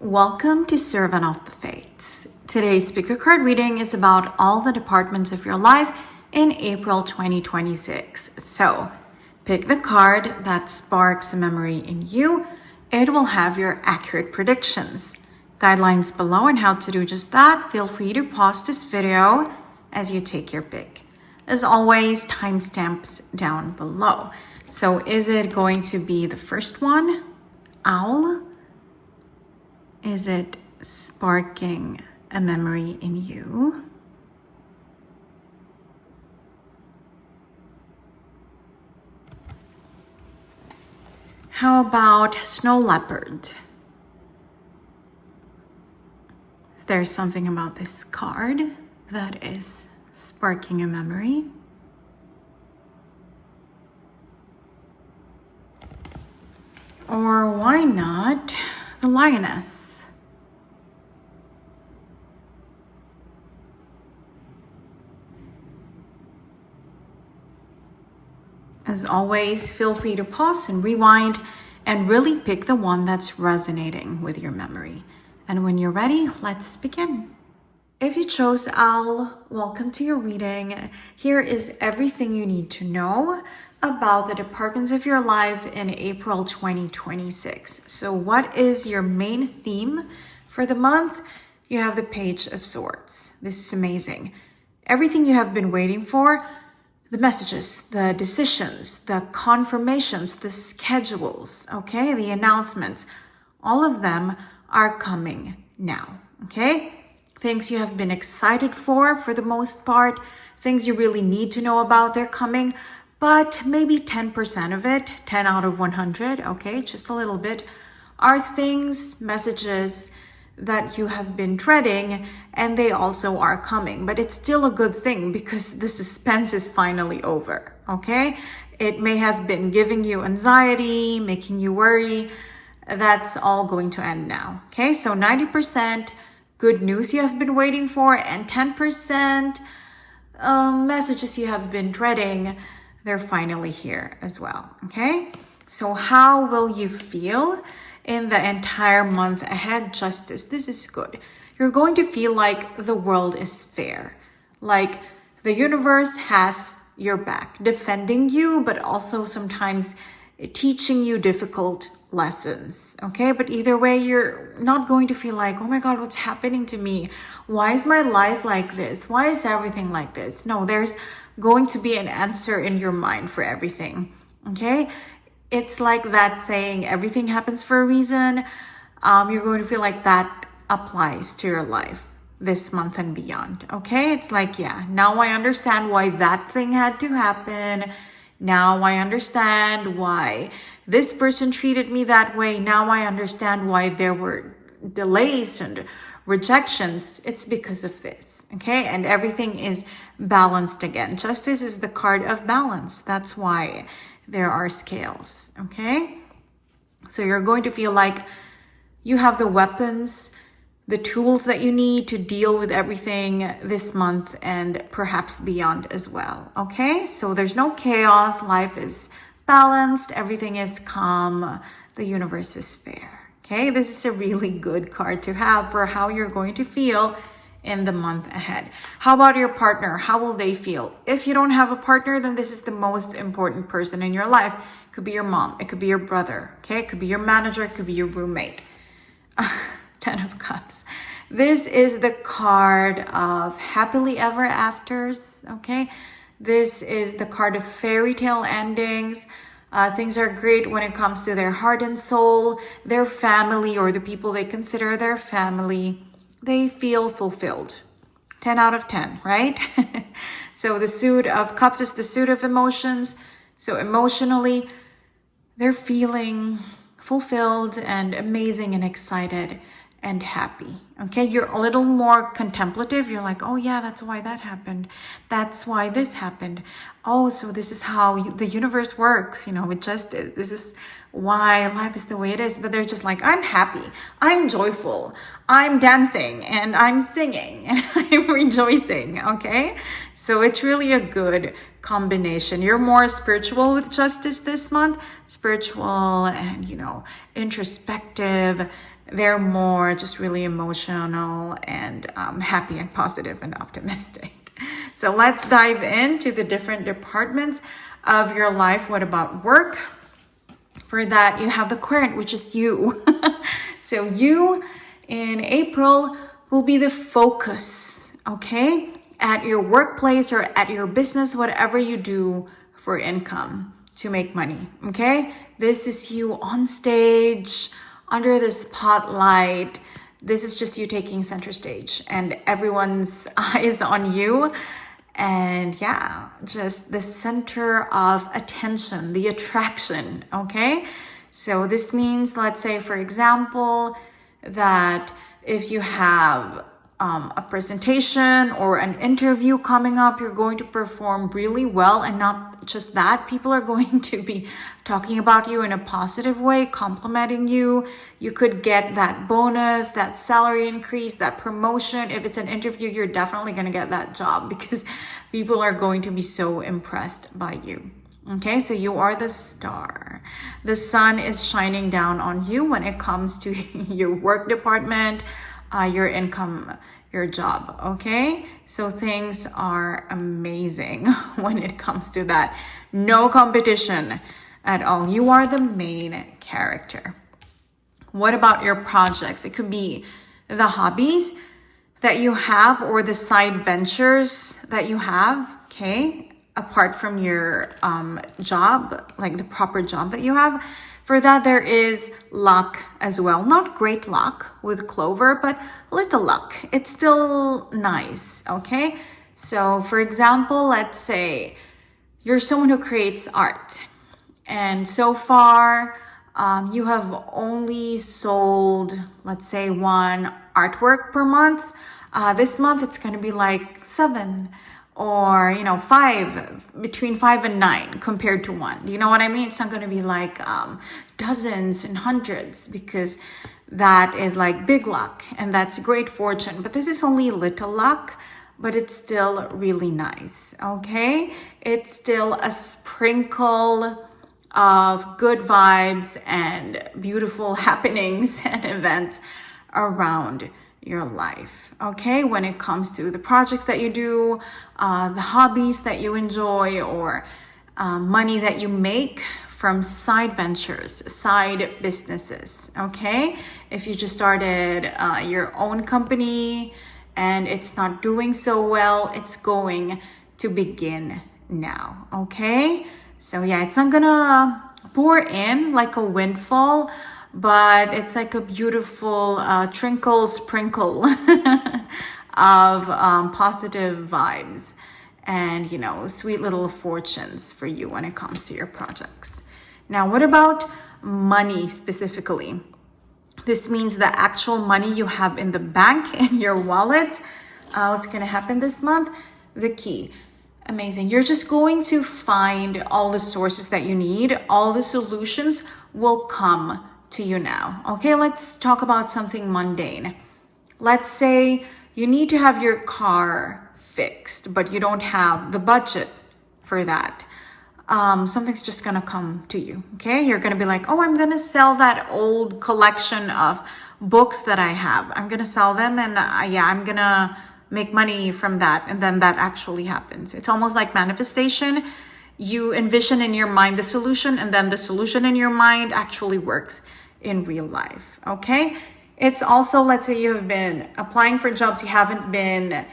Welcome to Servant of the Fates. Today's speaker card reading is about all the departments of your life in April 2026. So, pick the card that sparks a memory in you. It will have your accurate predictions. Guidelines below on how to do just that. Feel free to pause this video as you take your pick. As always, timestamps down below. So, is it going to be the first one? Owl? Is it sparking a memory in you? How about snow leopard? Is there something about this card that is sparking a memory? Or why not the lioness? As always, feel free to pause and rewind and really pick the one that's resonating with your memory. And when you're ready, let's begin. If you chose Owl, welcome to your reading. Here is everything you need to know about the departments of your life in April 2026. So what is your main theme for the month? You have the Page of Swords. This is amazing. Everything you have been waiting for, the messages, the decisions, the confirmations, the schedules, okay, the announcements, all of them are coming now, okay? Things you have been excited for the most part, things you really need to know about, they're coming, but maybe 10% of it, 10 out of 100, okay, just a little bit, are things, messages that you have been dreading, and they also are coming. But it's still a good thing because the suspense is finally over, okay? It may have been giving you anxiety, making you worry. That's all going to end now, okay? So 90% good news you have been waiting for, and 10% messages you have been dreading, they're finally here as well, okay? So how will you feel in the entire month ahead? Justice, this is good. You're going to feel like the world is fair, like the universe has your back, defending you, but also sometimes teaching you difficult lessons, okay? But either way, you're not going to feel like, oh my God, what's happening to me? Why is my life like this? Why is everything like this? No, there's going to be an answer in your mind for everything, okay? It's like that saying, everything happens for a reason. You're going to feel like that applies to your life this month and beyond, okay? It's like, yeah, now I understand why that thing had to happen. Now I understand why this person treated me that way. Now I understand why there were delays and rejections. It's because of this, okay? And everything is balanced again. Justice is the card of balance. That's why there are scales, okay? So you're going to feel like you have the weapons, the tools that you need to deal with everything this month and perhaps beyond as well, okay? So there's no chaos, life is balanced, everything is calm, the universe is fair, okay? This is a really good card to have for how you're going to feel in the month ahead. How about your partner? How will they feel? If you don't have a partner, then this is the most important person in your life. It could be your mom, it could be your brother, okay? It could be your manager, it could be your roommate. 10 of Cups. This is the card of happily ever afters, okay? This is the card of fairy tale endings. Things are great when it comes to their heart and soul, their family, or the people they consider their family. They feel fulfilled. 10 out of 10, right? So the suit of cups is the suit of emotions. So emotionally, they're feeling fulfilled and amazing and excited and happy, okay? You're a little more contemplative. You're like, oh yeah, that's why that happened. That's why this happened. Oh, so this is how the universe works, you know, with justice. This is why life is the way it is. But they're just like, I'm happy, I'm joyful, I'm dancing and I'm singing and I'm rejoicing, okay? So it's really a good combination. You're more spiritual with justice this month, spiritual and, you know, introspective, They're more just really emotional and happy and positive and optimistic. So let's dive into the different departments of your life. What about work? For that, you have the current, which is you. So you in April will be the focus, okay? At your workplace or at your business, whatever you do for income to make money, okay? This is you on stage, under the spotlight. This is just you taking center stage and everyone's eyes on you. And yeah, just the center of attention, the attraction, okay? So this means, let's say, for example, that if you have a presentation or an interview coming up, you're going to perform really well. And not just that, people are going to be talking about you in a positive way, complimenting you. You could get that bonus, that salary increase, that promotion. If it's an interview, you're definitely going to get that job because people are going to be so impressed by you. Okay, so you are the star. The sun is shining down on you when it comes to your work department, your income, your job, okay? So things are amazing when it comes to that. No competition at all. You are the main character. What about your projects? It could be the hobbies that you have or the side ventures that you have, okay? Apart from your job, like the proper job that you have. For that, there is luck as well. Not great luck with clover, but little luck. It's still nice, okay? So for example, let's say you're someone who creates art. And so far, you have only sold, let's say, one artwork per month. This month, it's going to be like 7 or, 5, between 5 and 9 compared to 1. You know what I mean? It's not going to be like dozens and hundreds because that is like big luck and that's great fortune. But this is only little luck, but it's still really nice, okay? It's still a sprinkle of good vibes and beautiful happenings and events around your life, okay? When it comes to the projects that you do, the hobbies that you enjoy, or money that you make from side ventures, side businesses, okay? If you just started your own company and it's not doing so well, it's going to begin now, okay? So yeah, it's not gonna pour in like a windfall, but it's like a beautiful sprinkle of positive vibes and, sweet little fortunes for you when it comes to your projects. Now, what about money specifically? This means the actual money you have in the bank, in your wallet. What's going to happen this month? The key. Amazing. You're just going to find all the sources that you need. All the solutions will come to you now. Okay, let's talk about something mundane. Let's say you need to have your car fixed, but you don't have the budget for that. Something's just gonna come to you, okay? You're gonna be like, oh, I'm gonna sell that old collection of books that I have. I'm gonna sell them and I'm gonna make money from that. And then that actually happens. It's almost like manifestation. You envision in your mind the solution, and then the solution in your mind actually works in real life, okay? It's also, let's say you have been applying for jobs, you haven't been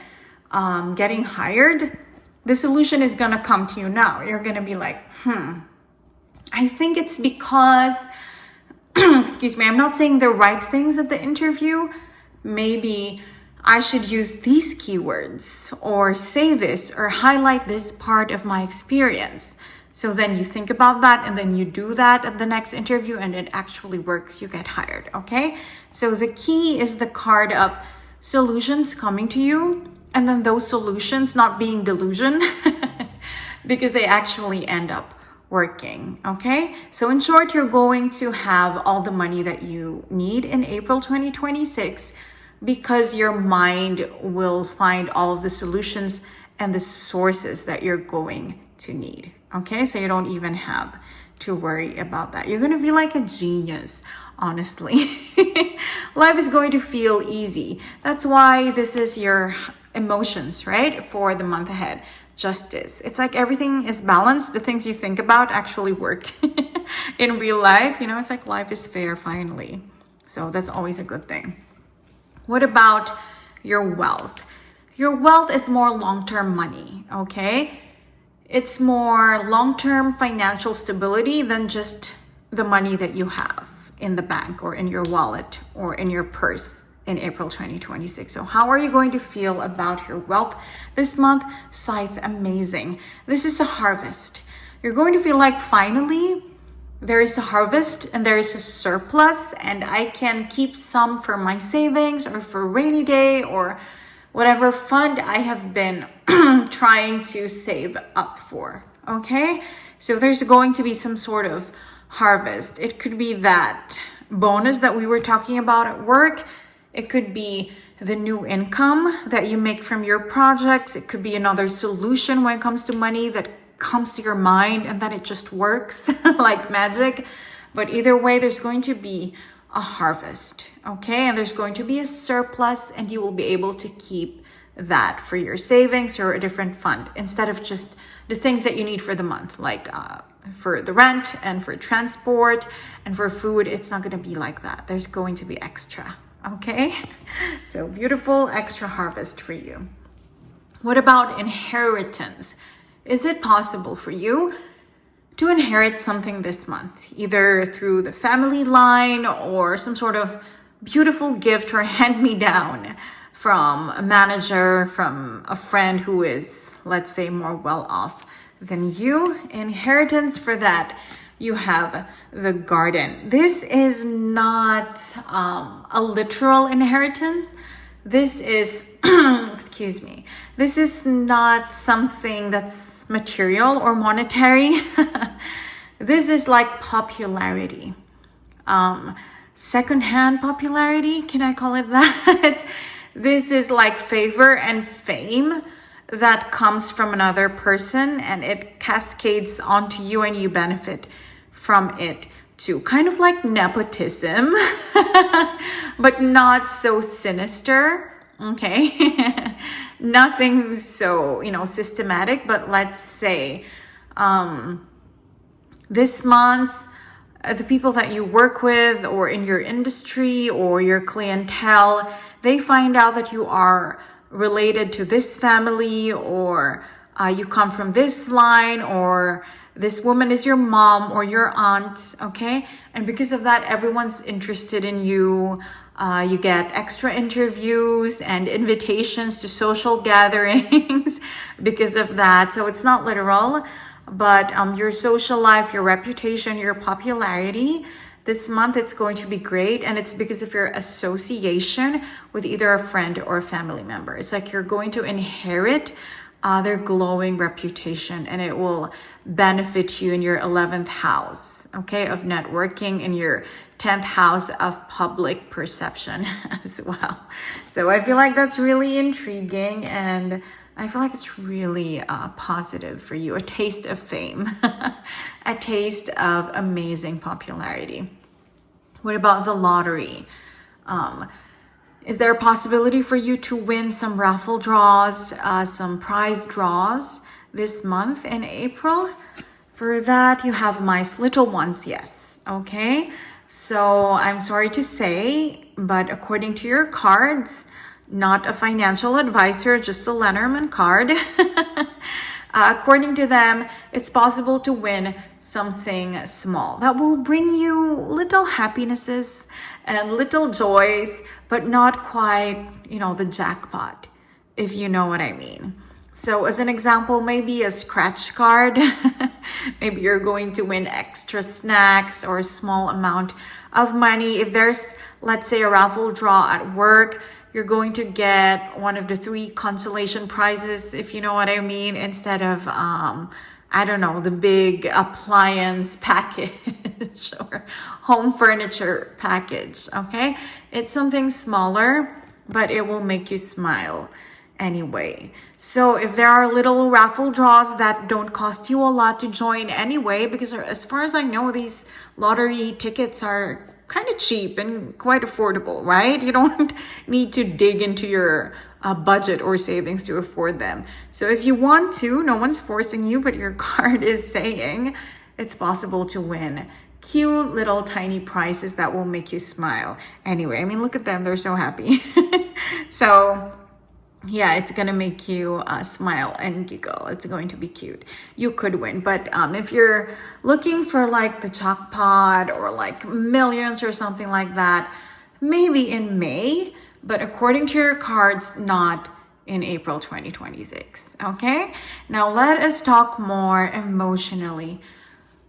getting hired. The solution is gonna come to you now. You're gonna be like, I think it's because, excuse me, I'm not saying the right things at the interview. Maybe I should use these keywords or say this or highlight this part of my experience. So then you think about that and then you do that at the next interview and it actually works. You get hired, okay? So the key is the card of solutions coming to you, and then those solutions not being delusion because they actually end up working, okay? So in short, you're going to have all the money that you need in April 2026 because your mind will find all of the solutions and the sources that you're going to need, okay? So you don't even have to worry about that. You're going to feel like a genius, honestly. Life is going to feel easy. That's why this is your emotions, right? For the month ahead. Justice. It's like everything is balanced. The things you think about actually work in real life. You know, it's like life is fair finally. So that's always a good thing. What about your wealth? Your wealth is more long-term money, okay? It's more long-term financial stability than just the money that you have in the bank or in your wallet or in your purse in April 2026. So how are you going to feel about your wealth this month? Scythe, amazing. This is a harvest. You're going to feel like finally there is a harvest and there is a surplus, and I can keep some for my savings or for rainy day or whatever fund I have been trying to save up for. Okay, so there's going to be some sort of harvest. It could be that bonus that we were talking about at work. It could be the new income that you make from your projects. It could be another solution when it comes to money that comes to your mind and that it just works like magic. But either way, there's going to be a harvest, okay? And there's going to be a surplus, and you will be able to keep that for your savings or a different fund instead of just the things that you need for the month, like for the rent and for transport and for food. It's not going to be like that. There's going to be extra. Okay, so beautiful extra harvest for you. What about inheritance? Is it possible for you to inherit something this month, either through the family line or some sort of beautiful gift or hand-me-down from a manager, from a friend who is, let's say, more well-off than you? Inheritance for that. You have the garden. This is not a literal inheritance. This is, excuse me, this is not something that's material or monetary. This is like popularity. Secondhand popularity, can I call it that? This is like favor and fame that comes from another person, and it cascades onto you and you benefit from it too. Kind of like nepotism, but not so sinister, okay? Nothing so, systematic, but let's say this month, the people that you work with or in your industry or your clientele, they find out that you are related to this family, or you come from this line, or this woman is your mom or your aunt, okay? And because of that, everyone's interested in you. You get extra interviews and invitations to social gatherings because of that. So it's not literal, but your social life, your reputation, your popularity, this month it's going to be great. And it's because of your association with either a friend or a family member. It's like you're going to inherit their glowing reputation, and it will benefit you in your 11th house, okay, of networking, in your 10th house of public perception as well. So I feel like that's really intriguing, and I feel like it's really positive for you. A taste of fame, a taste of amazing popularity. What about the lottery? Is there a possibility for you to win some raffle draws, some prize draws this month in April? For that, you have mice, little ones, yes. Okay, so I'm sorry to say, but according to your cards, not a financial advisor, just a Lenormand card. According to them, it's possible to win something small that will bring you little happinesses and little joys, but not quite, the jackpot, if you know what I mean. So as an example, maybe a scratch card. Maybe you're going to win extra snacks or a small amount of money. If there's, let's say, a raffle draw at work, you're going to get one of the 3 consolation prizes, if you know what I mean, instead of, the big appliance package or home furniture package, okay? It's something smaller, but it will make you smile. anyway. So if there are little raffle draws that don't cost you a lot to join anyway, because as far as I know, these lottery tickets are kind of cheap and quite affordable, right? You don't need to dig into your budget or savings to afford them. So if you want to, no one's forcing you, but your card is saying it's possible to win cute little tiny prizes that will make you smile. Anyway, I mean, look at them. They're so happy. So yeah, it's gonna make you smile and giggle. It's going to be cute. You could win, but if you're looking for like the jackpot or like millions or something like that, maybe in May, but according to your cards, not in April 2026. Okay, now let us talk more emotionally.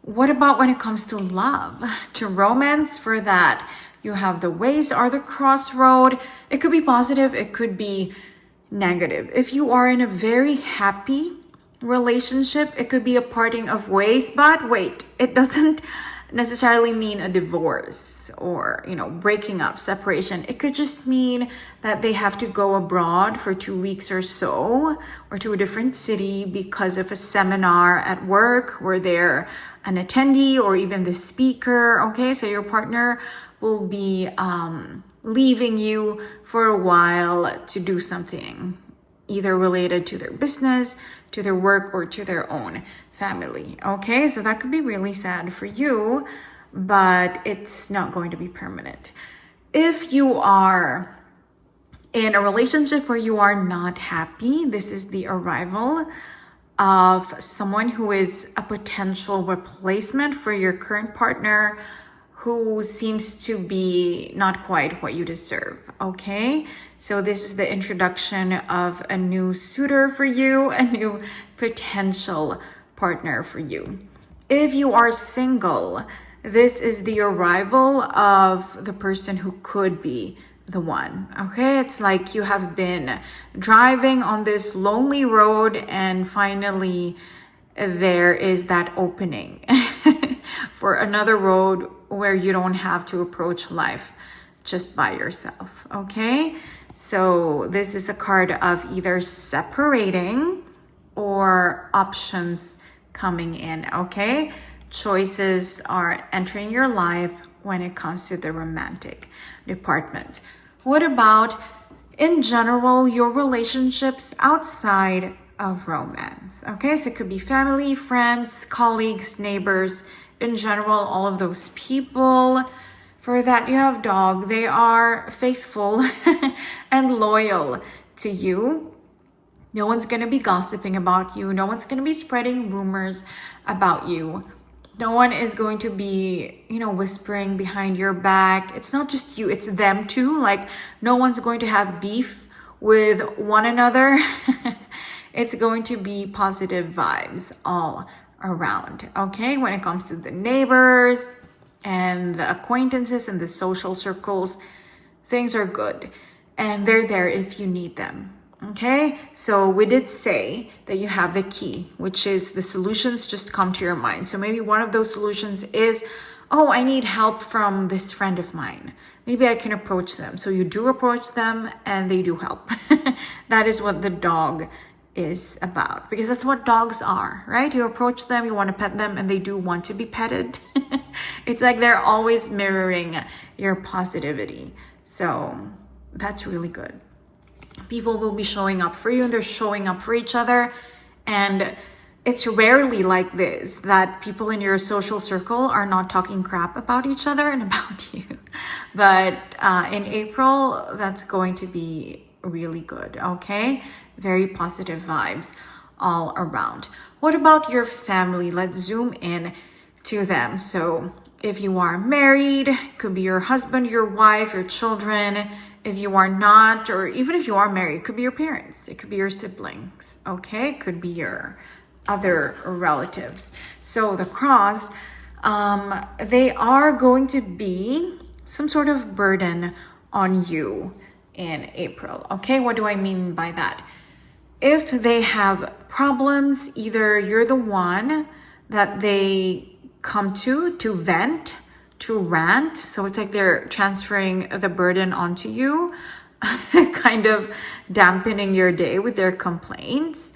What about when it comes to love, to romance? For that, you have the ways or the crossroad. It could be positive, it could be negative. If you are in a very happy relationship, it could be a parting of ways, but wait, it doesn't necessarily mean a divorce or, breaking up, separation. It could just mean that they have to go abroad for 2 weeks or so, or to a different city because of a seminar at work where they're an attendee or even the speaker. Okay, so your partner will be leaving you for a while to do something, either related to their business, to their work, or to their own family. Okay, so that could be really sad for you, but it's not going to be permanent. If you are in a relationship where you are not happy, this is the arrival of someone who is a potential replacement for your current partner, who seems to be not quite what you deserve. Okay, so this is the introduction of a new suitor for you, a new potential partner for you. If you are single, this is the arrival of the person who could be the one. Okay, it's like you have been driving on this lonely road and finally there is that opening for another road where you don't have to approach life just by yourself. Okay, so this is a card of either separating or options coming in. Okay, choices are entering your life when it comes to the romantic department. What about in general your relationships outside of romance? Okay, so it could be family, friends, colleagues, neighbors, in general, all of those people. For that, you have dog. They are faithful and loyal to you. No one's going to be gossiping about you. No one's going to be spreading rumors about you. No one is going to be, whispering behind your back. It's not just you, it's them too. Like, no one's going to have beef with one another. It's going to be positive vibes all around. Okay, when it comes to the neighbors and the acquaintances and the social circles, things are good. And they're there if you need them. Okay, so we did say that you have the key, which is the solutions just come to your mind. So maybe one of those solutions is, oh, I need help from this friend of mine. Maybe I can approach them. So you do approach them and they do help. That is what the dog is about, because that's what dogs are, right? You approach them, you want to pet them, and they do want to be petted. It's like they're always mirroring your positivity. So that's really good. People will be showing up for you and they're showing up for each other. And it's rarely like this that people in your social circle are not talking crap about each other and about you. But in April, that's going to be really good, okay? Very positive vibes all around. What about your family? Let's zoom in to them. So if you are married, it could be your husband, your wife, your children. If you are not, or even if you are married, it could be your parents, it could be your siblings, okay? It could be your other relatives. So the cross, they are going to be some sort of burden on you in April, okay? What do I mean by that? If they have problems, either you're the one that they come to vent, to rant. So it's like they're transferring the burden onto you. kind of dampening your day with their complaints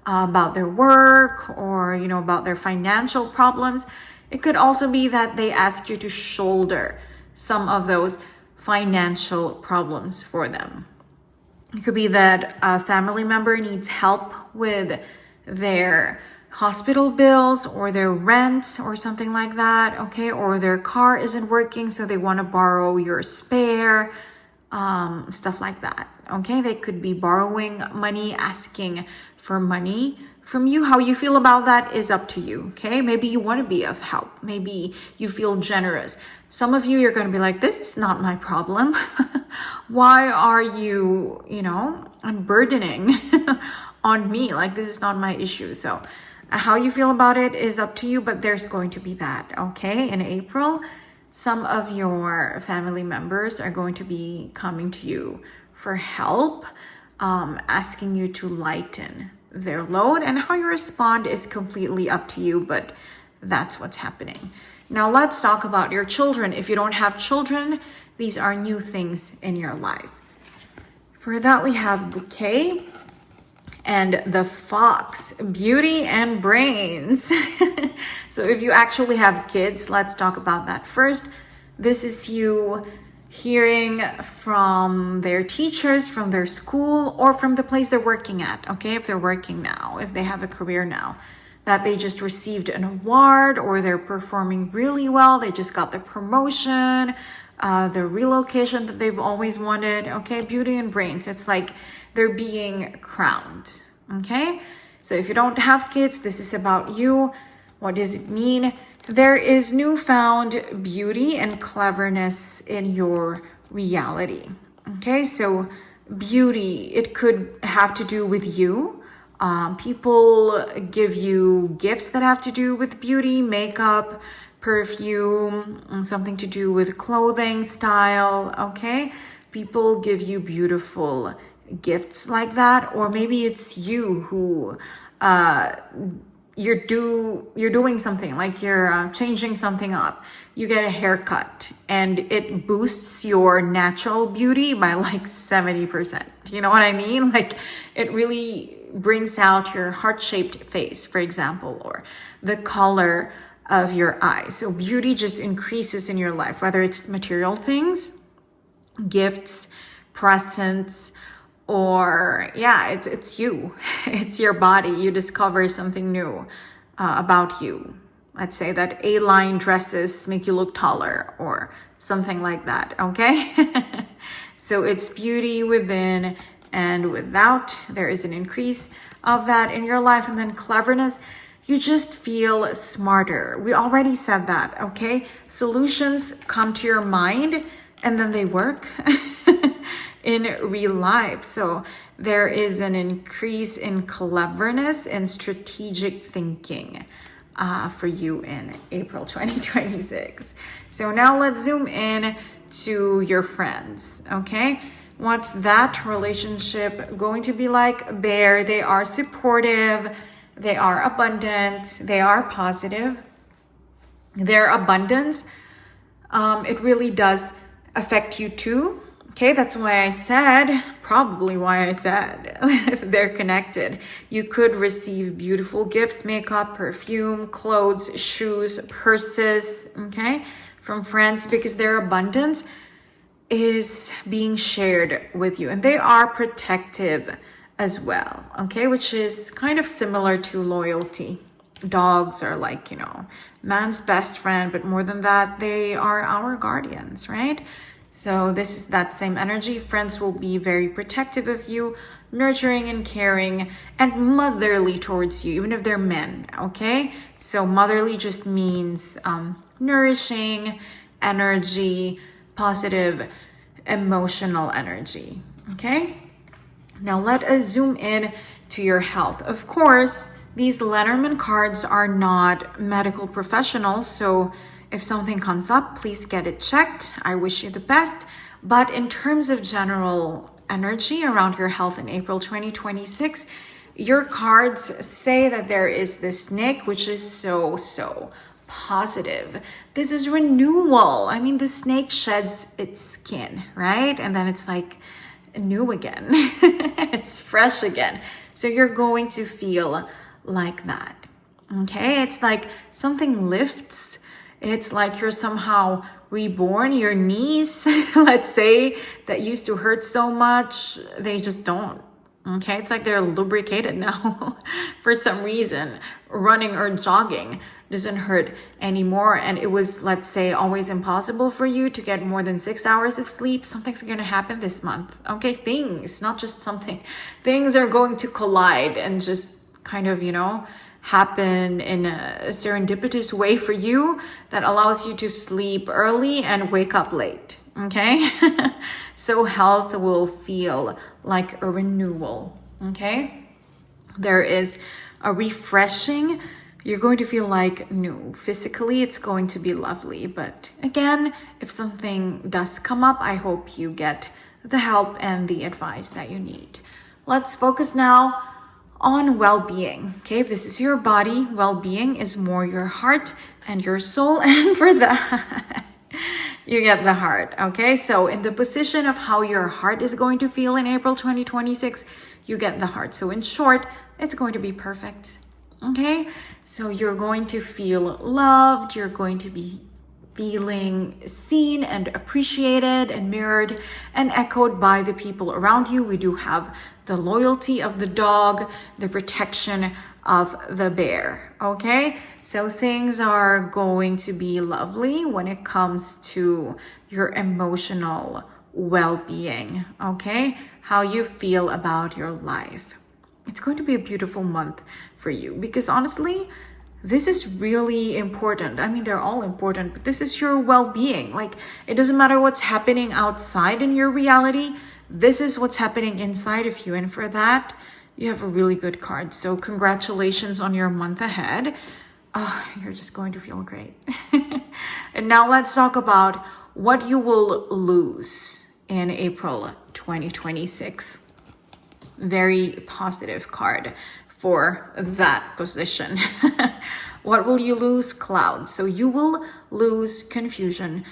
about their work, or about their financial problems. It could also be that they ask you to shoulder some of those financial problems for them. It could be that a family member needs help with their hospital bills or their rent or something like that, okay? Or their car isn't working, so they want to borrow your spare, stuff like that, okay? They could be borrowing money, asking for money from you. How you feel about that is up to you, okay? Maybe you want to be of help. Maybe you feel generous. Some of you, you're going to be like, this is not my problem. Why are you, unburdening on me? Like, this is not my issue. So how you feel about it is up to you, but there's going to be that, okay? In April, some of your family members are going to be coming to you for help, asking you to lighten their load, and how you respond is completely up to you, but that's what's happening. Now let's talk about your children. If you don't have children, these are new things in your life. For that, we have bouquet and the fox, beauty and brains. So if you actually have kids, let's talk about that first. This is you hearing from their teachers, from their school, or from the place they're working at, okay? If they're working now, if they have a career now, that they just received an award, or they're performing really well, they just got the promotion, the relocation that they've always wanted, okay? Beauty and brains, it's like they're being crowned, okay? So if you don't have kids, this is about you. What does it mean? There is newfound beauty and cleverness in your reality, okay? So beauty, it could have to do with you. People give you gifts that have to do with beauty, makeup, perfume, something to do with clothing, style, okay? People give you beautiful gifts like that, or maybe it's you who you're doing something, like you're changing something up. You get a haircut and it boosts your natural beauty by like 70%. You know what I mean? Like, it really brings out your heart-shaped face, for example, or the color of your eyes. So beauty just increases in your life, whether it's material things, gifts, presents, or it's you. It's your body. You discover something new about you. Let's say that A-line dresses make you look taller, or something like that, okay? So it's beauty within and without. There is an increase of that in your life. And then cleverness, you just feel smarter. We already said that, okay? Solutions come to your mind and then they work in real life. So there is an increase in cleverness and strategic thinking for you in April 2026. So now let's zoom in to your friends, okay? What's that relationship going to be like? Bear, they are supportive, they are abundant, they are positive. Their abundance, it really does affect you too. Okay, that's why I said, probably why I said they're connected. You could receive beautiful gifts, makeup, perfume, clothes, shoes, purses, okay, from friends, because their abundance is being shared with you. And they are protective as well, okay, which is kind of similar to loyalty. Dogs are like, man's best friend, but more than that, they are our guardians, right? So this is that same energy. Friends will be very protective of you, nurturing and caring, and motherly towards you, even if they're men, okay? So motherly just means nourishing energy, positive emotional energy, okay? Now let us zoom in to your health. Of course, these Lenormand cards are not medical professionals, so if something comes up, please get it checked. I wish you the best. But in terms of general energy around your health in April 2026, your cards say that there is this snake, which is so positive. This is renewal. I mean, the snake sheds its skin, right? And then it's like new again. It's fresh again. So you're going to feel like that. Okay, it's like something lifts. It's like you're somehow reborn. Your knees, let's say, that used to hurt so much, they just don't. Okay, it's like they're lubricated now for some reason. Running or jogging doesn't hurt anymore. And it was, let's say, always impossible for you to get more than 6 hours of sleep. Something's going to happen this month. Okay, things, not just something. Things are going to collide and just kind of, happen in a serendipitous way for you that allows you to sleep early and wake up late. Okay, so health will feel like a renewal. Okay, there is a refreshing. You're going to feel like new. Physically, it's going to be lovely. But again, if something does come up, I hope you get the help and the advice that you need. Let's focus now on well-being. Okay, if this is your body, well-being is more your heart and your soul. And for that, you get the heart. Okay, so in the position of how your heart is going to feel in April 2026, you get the heart. So in short, it's going to be perfect. Okay, so you're going to feel loved. You're going to be feeling seen and appreciated and mirrored and echoed by the people around you. We do have the loyalty of the dog, the protection of the bear. Okay, so things are going to be lovely when it comes to your emotional well-being. Okay, how you feel about your life. It's going to be a beautiful month for you because honestly, this is really important. I mean, they're all important, but this is your well-being. Like, it doesn't matter what's happening outside in your reality. This is what's happening inside of you. And for that, you have a really good card. So congratulations on your month ahead. Oh, you're just going to feel great. And now let's talk about what you will lose in April 2026. Very positive card for that position. What will you lose? Clouds. So you will lose confusion.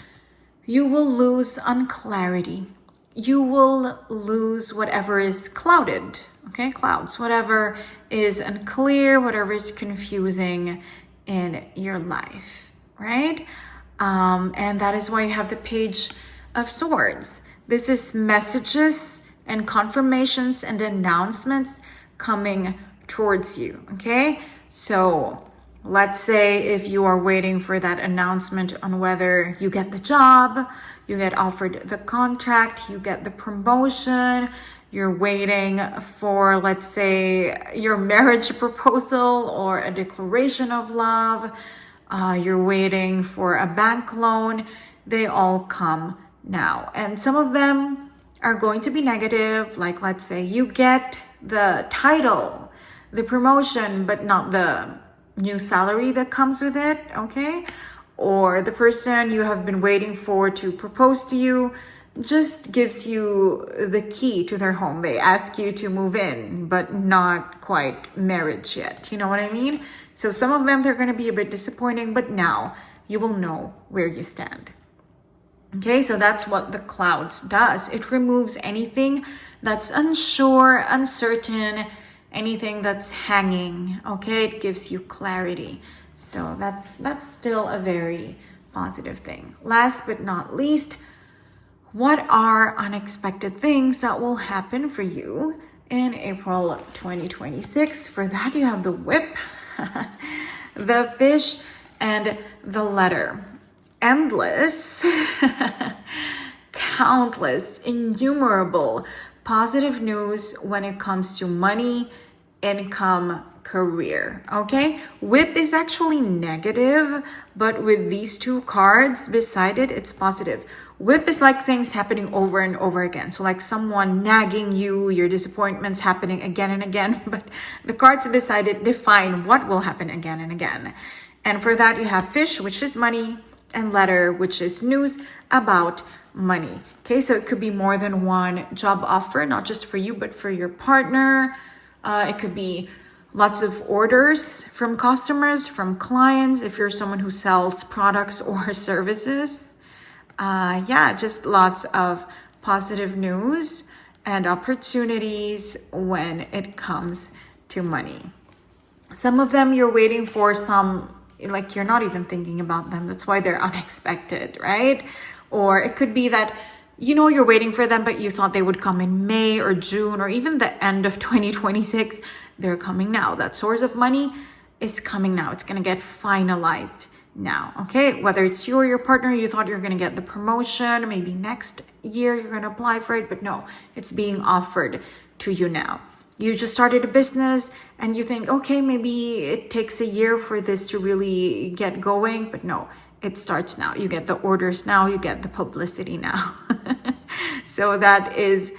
You will lose unclarity. You will lose whatever is clouded. Okay, clouds. Whatever is unclear, whatever is confusing in your life, right? And that is why you have the Page of Swords. This is messages and confirmations and announcements coming towards you. Okay, so let's say if you are waiting for that announcement on whether you get the job, you get offered the contract, you get the promotion, you're waiting for, let's say, your marriage proposal or a declaration of love, you're waiting for a bank loan, they all come now. And some of them are going to be negative, like let's say you get the title, the promotion, but not the new salary that comes with it, okay? Or the person you have been waiting for to propose to you just gives you the key to their home. They ask you to move in, but not quite marriage yet. You know what I mean? So some of them, they're going to be a bit disappointing, but now you will know where you stand. Okay, so that's what the clouds does. It removes anything that's unsure, uncertain, anything that's hanging. Okay, it gives you clarity. So that's still a very positive thing. Last but not least, what are unexpected things that will happen for you in April 2026? For that, you have the whip, the fish, and the letter. Endless, countless, innumerable positive news when it comes to money, income, career. Okay, whip is actually negative, but with these two cards beside it, it's positive. Whip is like things happening over and over again. So like someone nagging you, your disappointments happening again and again. But the cards beside it define what will happen again and again. And for that, you have fish, which is money, and letter, which is news about money. Okay, so it could be more than one job offer, not just for you, but for your partner. It could be lots of orders from customers, from clients, if you're someone who sells products or services. Yeah, just lots of positive news and opportunities when it comes to money. Some of them you're waiting for, some like you're not even thinking about them. That's why they're unexpected, right? Or it could be that you're waiting for them, but you thought they would come in May or June or even the end of 2026. They're coming now. That source of money is coming now. It's going to get finalized now, okay? Whether it's you or your partner, you thought you're going to get the promotion, maybe next year you're going to apply for it, but no, it's being offered to you now. You just started a business and you think, okay, maybe it takes a year for this to really get going, but no, it starts now. You get the orders now, you get the publicity now. So that is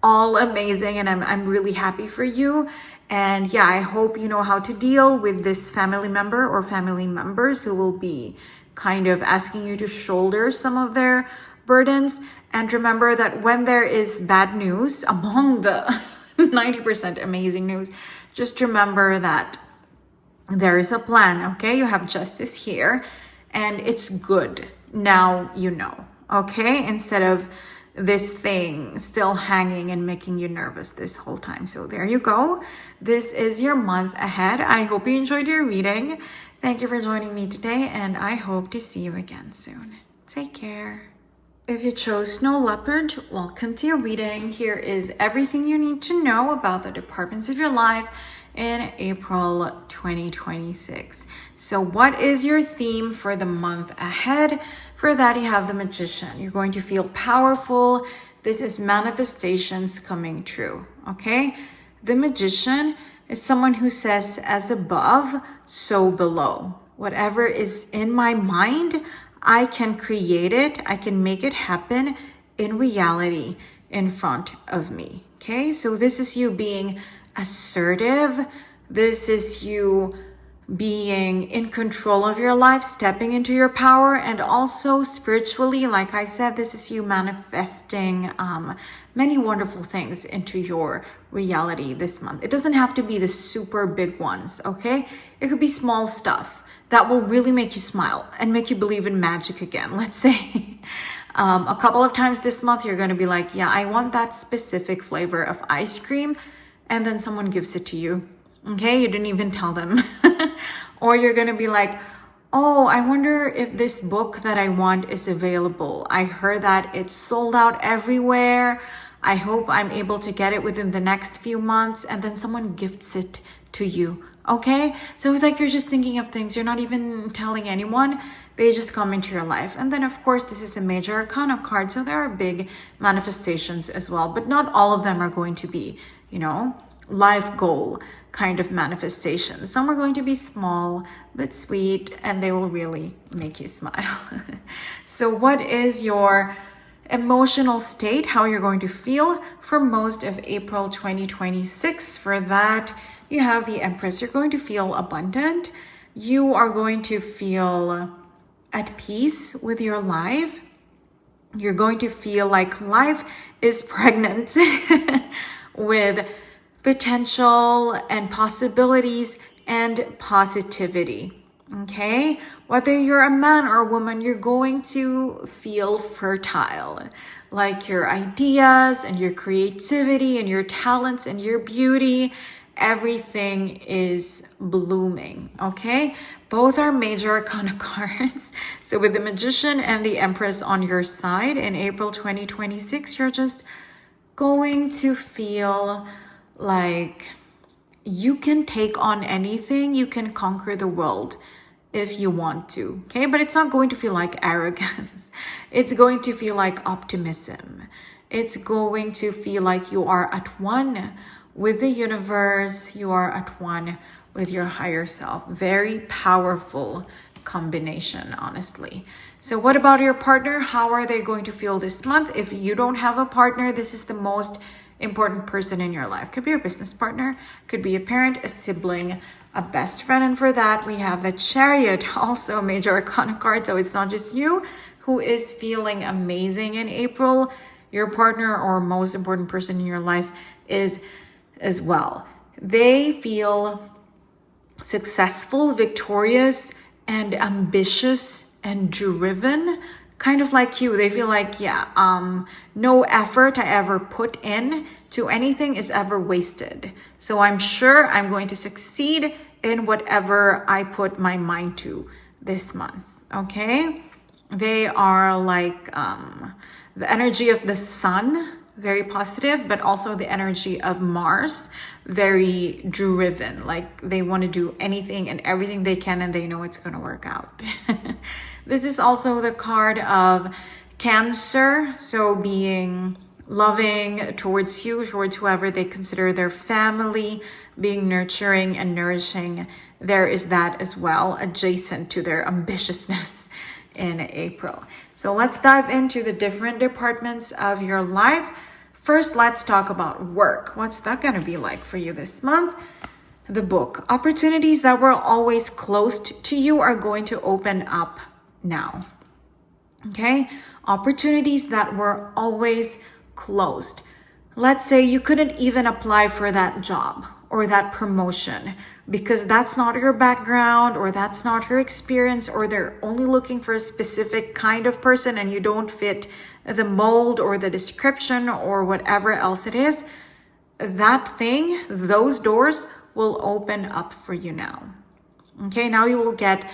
all amazing, and I'm really happy for you. And yeah, I hope you know how to deal with this family member or family members who will be kind of asking you to shoulder some of their burdens. And remember that when there is bad news among the 90% amazing news, just remember that there is a plan, okay? You have justice here and it's good. Now you know, okay? Instead of this thing still hanging and making you nervous this whole time. So there you go. This is your month ahead. I hope you enjoyed your reading. Thank you for joining me today, and I hope to see you again soon. Take care. If you chose Snow Leopard, welcome to your reading. Here is everything you need to know about the departments of your life in April 2026. So what is your theme for the month ahead? For that, you have the Magician. You're going to feel powerful. This is manifestations coming true, okay? The Magician is someone who says, as above, so below. Whatever is in my mind, I can create it. I can make it happen in reality in front of me, okay? So this is you being assertive. This is you being in control of your life, stepping into your power, and also spiritually, like I said, this is you manifesting many wonderful things into your reality this month. It doesn't have to be the super big ones, okay? It could be small stuff that will really make you smile and make you believe in magic again. Let's say a couple of times this month, you're going to be like, yeah, I want that specific flavor of ice cream. And then someone gives it to you. Okay, you didn't even tell them. Or you're going to be like, oh, I wonder if this book that I want is available. I heard that it's sold out everywhere. I hope I'm able to get it within the next few months. And then someone gifts it to you. Okay, so it's like you're just thinking of things. You're not even telling anyone. They just come into your life. And then, of course, this is a major arcana card. So there are big manifestations as well. But not all of them are going to be, life goal kind of manifestations. Some are going to be small but sweet, and they will really make you smile. So what is your emotional state, how you're going to feel for most of April 2026? For that, you have the Empress. You're going to feel abundant. You are going to feel at peace with your life. You're going to feel like life is pregnant with potential and possibilities and positivity, okay? Whether you're a man or a woman, you're going to feel fertile. Like your ideas and your creativity and your talents and your beauty, everything is blooming, okay? Both are major arcana cards. So with the Magician and the Empress on your side in April 2026, you're just going to feel like you can take on anything, you can conquer the world if you want to, okay? But it's not going to feel like arrogance. It's going to feel like optimism. It's going to feel like you are at one with the universe, you are at one with your higher self. Very powerful combination, honestly. So what about your partner? How are they going to feel this month? If you don't have a partner, this is the most important person in your life. Could be your business partner, could be a parent, a sibling, a best friend. And for that, we have the Chariot, also a major arcana card. So it's not just you who is feeling amazing in April. Your partner or most important person in your life is as well. They feel successful, victorious, and ambitious and driven kind of like you. They feel like, yeah, no effort I ever put in to anything is ever wasted. So I'm sure I'm going to succeed in whatever I put my mind to this month. Okay? They are like the energy of the sun, very positive, but also the energy of Mars, very driven. Like they want to do anything and everything they can, and they know it's going to work out. This is also the card of Cancer, so being loving towards you, towards whoever they consider their family, being nurturing and nourishing. There is that as well, adjacent to their ambitiousness in April. So let's dive into the different departments of your life. First, let's talk about work. What's that going to be like for you this month? The book. Opportunities that were always closed to you are going to open up now. Okay? Opportunities that were always closed. Let's say you couldn't even apply for that job or that promotion because that's not your background or that's not your experience, or they're only looking for a specific kind of person and you don't fit the mold or the description or whatever else it is. That thing, those doors will open up for you now. Okay, now you will get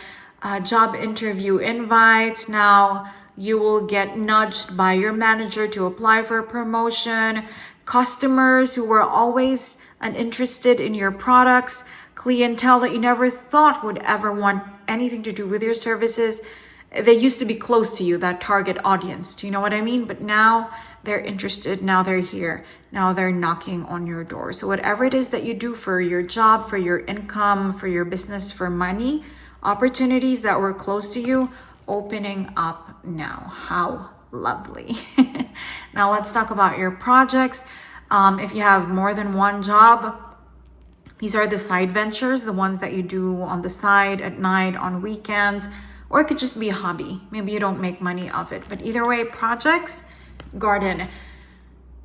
job interview invites. Now you will get nudged by your manager to apply for a promotion. Customers who were always uninterested in your products, clientele that you never thought would ever want anything to do with your services. They used to be close to you, that target audience. Do you know what I mean? But now they're interested. Now they're here. Now they're knocking on your door. So whatever it is that you do for your job, for your income, for your business, for money, opportunities that were close to you, opening up now. How lovely. Now let's talk about your projects. If you have more than one job, these are the side ventures, the ones that you do on the side, at night, on weekends, or it could just be a hobby. Maybe you don't make money off it. But either way, projects, garden.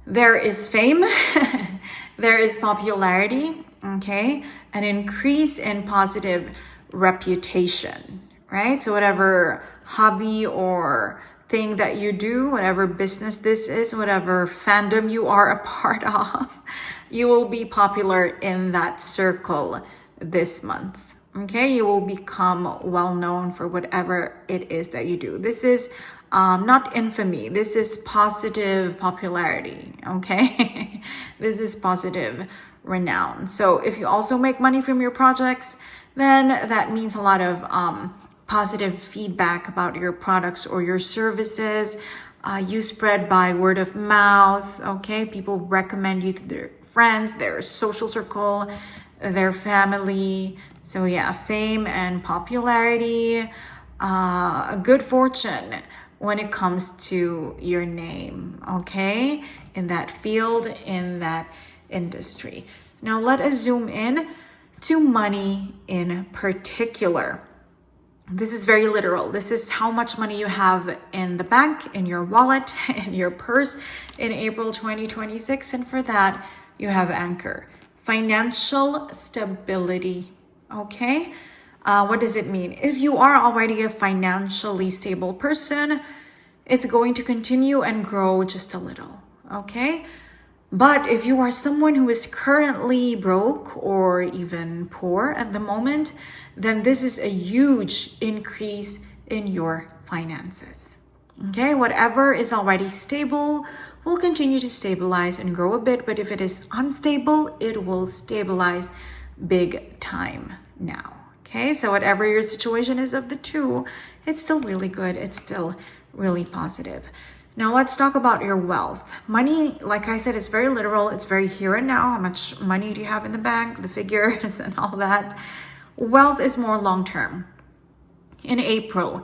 There is fame. There is popularity, okay? An increase in positive reputation, right? So whatever hobby or thing that you do, whatever business this is, whatever fandom you are a part of, you will be popular in that circle this month. Okay, you will become well known for whatever it is that you do. This is not infamy. This is positive popularity. Okay, this is positive renown. So if you also make money from your projects, then that means a lot of positive feedback about your products or your services. You spread by word of mouth. Okay, people recommend you to their friends, their social circle, their family. So yeah, fame and popularity, a good fortune when it comes to your name, okay? In that field, in that industry. Now let us zoom in to money in particular. This is very literal. This is how much money you have in the bank, in your wallet, in your purse in April 2026. And for that, you have anchor. Financial stability. Okay, what does it mean? If you are already a financially stable person, it's going to continue and grow just a little. Okay, but if you are someone who is currently broke or even poor at the moment, then this is a huge increase in your finances. Okay, whatever is already stable will continue to stabilize and grow a bit, but if it is unstable, it will stabilize big time now. Okay, so whatever your situation is of the two, it's still really good. It's still really positive. Now let's talk about your wealth. Money, like I said, is very literal. It's very here and now. How much money do you have in the bank, the figures and all that. Wealth is more long-term. In April,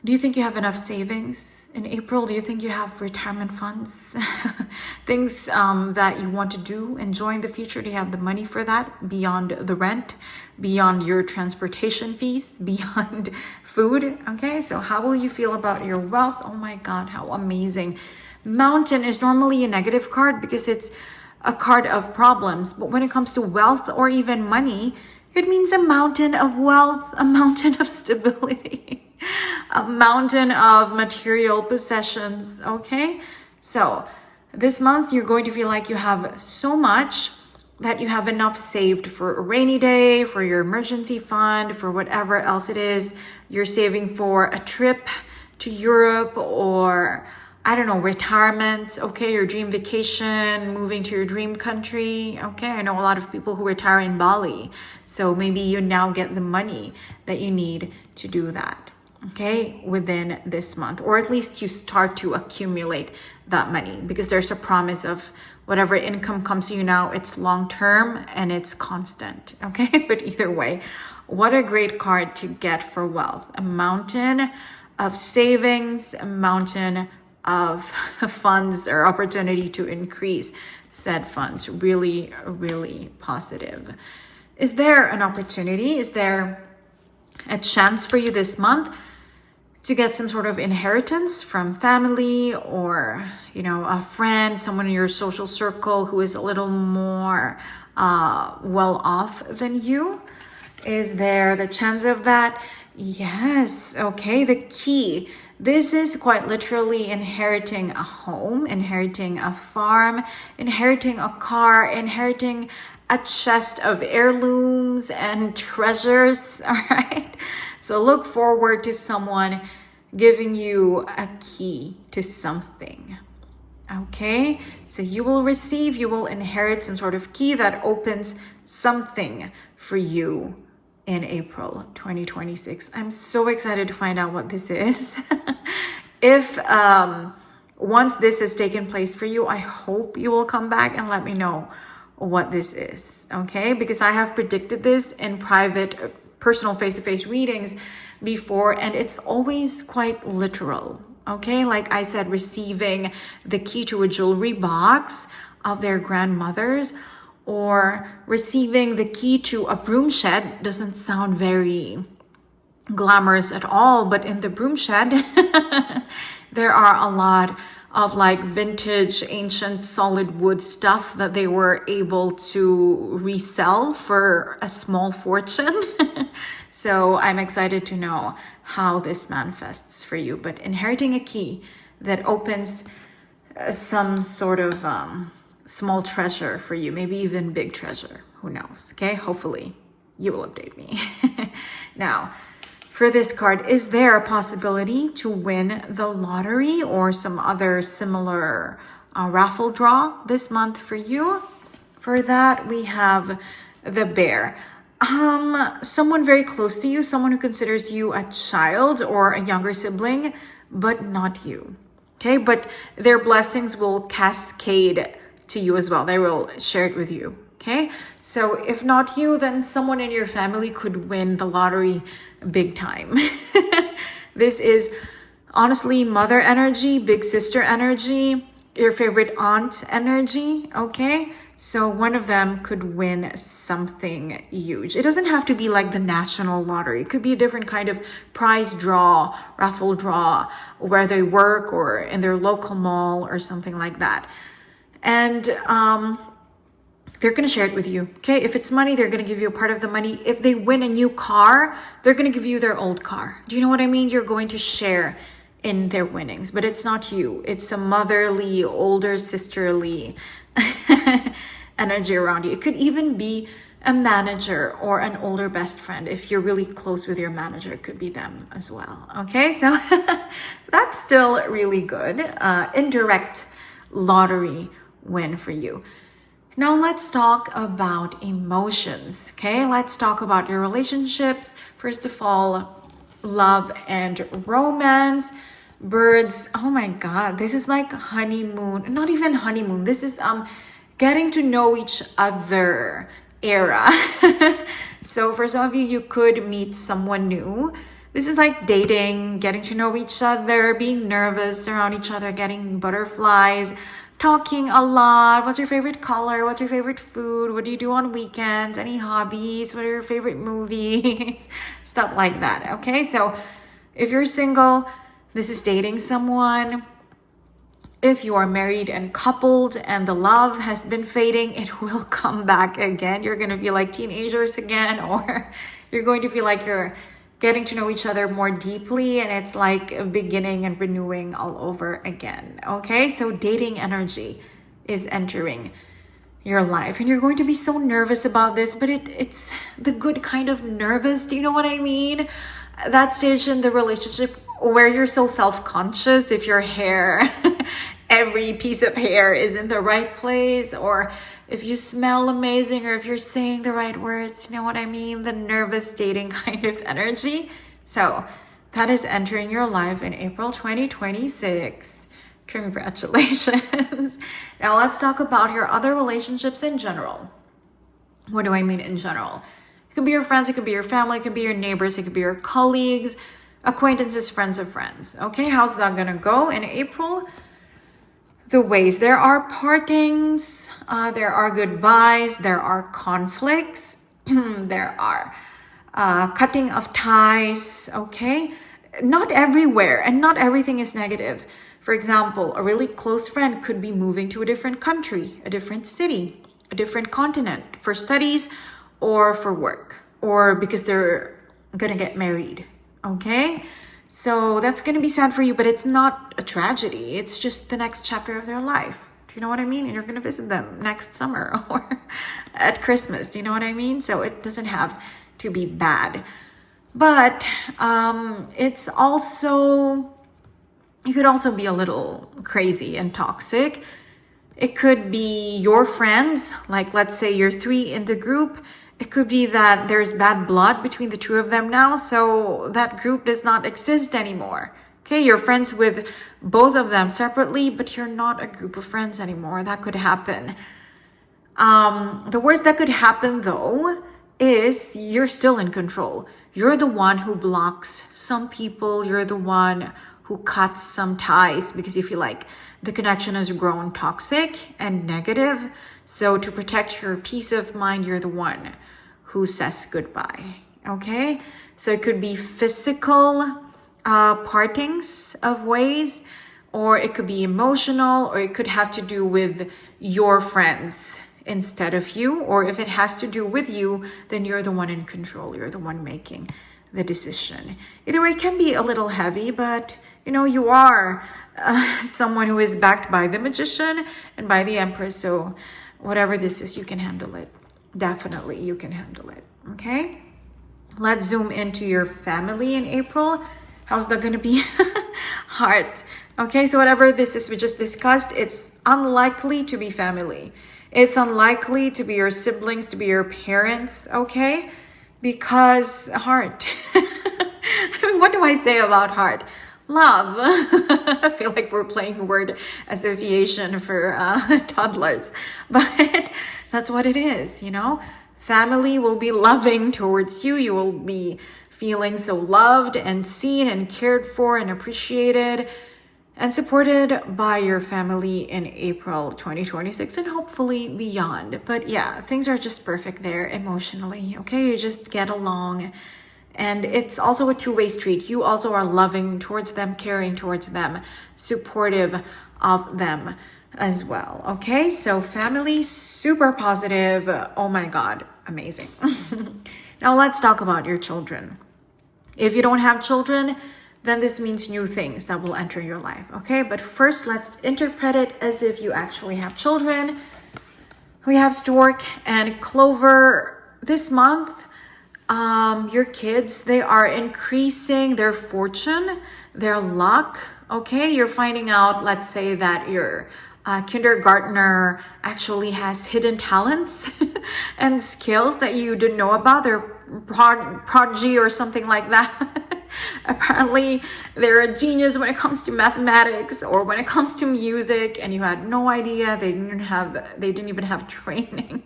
do you think you have enough savings? In April, do you think you have retirement funds? Things that you want to do, enjoy in the future? Do you have the money for that beyond the rent, beyond your transportation fees, beyond food? Okay, so how will you feel about your wealth? Oh my God, how amazing. Mountain is normally a negative card because it's a card of problems. But when it comes to wealth or even money, It means a mountain of wealth, a mountain of stability, a mountain of material possessions, okay? So this month, you're going to feel like you have so much that you have enough saved for a rainy day, for your emergency fund, for whatever else it is you're saving for a trip to Europe or I don't know, retirement, okay, your dream vacation, moving to your dream country, okay? I know a lot of people who retire in Bali, so maybe you now get the money that you need to do that, okay, within this month, or at least you start to accumulate that money because there's a promise of whatever income comes to you now, it's long-term and it's constant, okay? But either way, what a great card to get for wealth. A mountain of savings, a mountain of funds or opportunity to increase said funds. Really, really positive. Is there an opportunity? Is there a chance for you this month to get some sort of inheritance from family or, you know, a friend, someone in your social circle who is a little more well off than you? Is there the chance of that? Yes. Okay. The key. This is quite literally inheriting a home, inheriting a farm, inheriting a car, inheriting a chest of heirlooms and treasures. All right. So look forward to someone giving you a key to something. Okay. So you will inherit some sort of key that opens something for you in April 2026. I'm so excited to find out what this is. If once this has taken place for you, I hope you will come back and let me know what this is, okay? Because I have predicted this in private, personal face-to-face readings before, and it's always quite literal, okay? Like I said, receiving the key to a jewelry box of their grandmothers, or receiving the key to a broom shed. Doesn't sound very glamorous at all, but in the broom shed, there are a lot of like vintage, ancient, solid wood stuff that they were able to resell for a small fortune. So I'm excited to know how this manifests for you. But inheriting a key that opens some sort of small treasure for you, maybe even big treasure, who knows, okay? Hopefully you will update me. Now, for this card, is there a possibility to win the lottery or some other similar raffle draw this month for you? For that, we have the bear. Someone very close to you, someone who considers you a child or a younger sibling, but not you, okay? But their blessings will cascade to you as well. They will share it with you, okay? So if not you, then someone in your family could win the lottery big time. This is honestly mother energy, big sister energy, your favorite aunt energy, okay? So one of them could win something huge. It doesn't have to be like the national lottery. It could be a different kind of prize draw, raffle draw, where they work or in their local mall or something like that. And they're going to share it with you, okay? If it's money, they're going to give you a part of the money. If they win a new car, they're going to give you their old car. Do you know what I mean? You're going to share in their winnings, but it's not you. It's a motherly, older sisterly energy around you. It could even be a manager or an older best friend. If you're really close with your manager, it could be them as well, okay? So that's still really good. Indirect lottery win for you. Now let's talk about emotions, okay? Let's talk about your relationships. First of all, love and romance. Birds, oh my God, this is like honeymoon, not even honeymoon. This is getting to know each other era. So for some of you, you could meet someone new. This is like dating, getting to know each other, being nervous around each other, getting butterflies, talking a lot. What's your favorite color? What's your favorite food? What do you do on weekends? Any hobbies? What are your favorite movies? Stuff like that, okay? So if you're single, this is dating someone. If you are married and coupled and the love has been fading, it will come back again. You're going to feel like teenagers again, or you're going to feel like you're getting to know each other more deeply, and it's like beginning and renewing all over again. Okay, so dating energy is entering your life, and you're going to be so nervous about this, but it's the good kind of nervous. Do you know what I mean? That stage in the relationship where you're so self-conscious if your hair every piece of hair is in the right place, or if you smell amazing, or if you're saying the right words. You know what I mean? The nervous dating kind of energy. So that is entering your life in April 2026. Congratulations. Now let's talk about your other relationships in general. What do I mean in general? It could be your friends, it could be your family, it could be your neighbors, it could be your colleagues, acquaintances, friends of friends. Okay, how's that gonna go in April? The ways: there are partings, there are goodbyes, there are conflicts, there are cutting of ties. Okay, not everywhere, and not everything is negative. For example, a really close friend could be moving to a different country, a different city, a different continent for studies or for work, or because they're gonna get married. Okay, so that's gonna be sad for you, but it's not a tragedy. It's just the next chapter of their life. Do you know what I mean? And you're gonna visit them next summer or at Christmas. Do you know what I mean? So it doesn't have to be bad. But it's also, you could also be a little crazy and toxic. It could be your friends, like let's say you're 3 in the group. It could be that there's bad blood between the 2 of them now, so that group does not exist anymore. Okay, you're friends with both of them separately, but you're not a group of friends anymore. That could happen. The worst that could happen though is you're still in control. You're the one who blocks some people. You're the one who cuts some ties because you feel like the connection has grown toxic and negative. So to protect your peace of mind, you're the one who says goodbye. Okay, so it could be physical partings of ways, or it could be emotional, or it could have to do with your friends instead of you. Or if it has to do with you, then you're the one in control. You're the one making the decision. Either way, it can be a little heavy, but you know, you are someone who is backed by the Magician and by the Empress. So whatever this is, you can handle it. Definitely, you can handle it. Okay, let's zoom into your family in April. How's that going to be? Heart. Okay, so whatever this is we just discussed, it's unlikely to be family. It's unlikely to be your siblings, to be your parents. Okay, because heart. I mean, what do I say about heart? Love. I feel like we're playing word association for toddlers, but that's what it is, you know? Family will be loving towards you. You will be feeling so loved and seen and cared for and appreciated and supported by your family in April 2026 and hopefully beyond. But yeah, things are just perfect there emotionally, okay? You just get along. And it's also a two-way street. You also are loving towards them, caring towards them, supportive of them as well. Okay, so family, super positive. Oh my God, amazing. Now let's talk about your children. If you don't have children, then this means new things that will enter your life. Okay, but first let's interpret it as if you actually have children. We have Stork and Clover this month. Your kids, they are increasing their fortune, their luck. Okay, you're finding out, let's say that your kindergartner actually has hidden talents and skills that you didn't know about. They're prodigy or something like that. Apparently they're a genius when it comes to mathematics or when it comes to music, and you had no idea. They didn't even have training,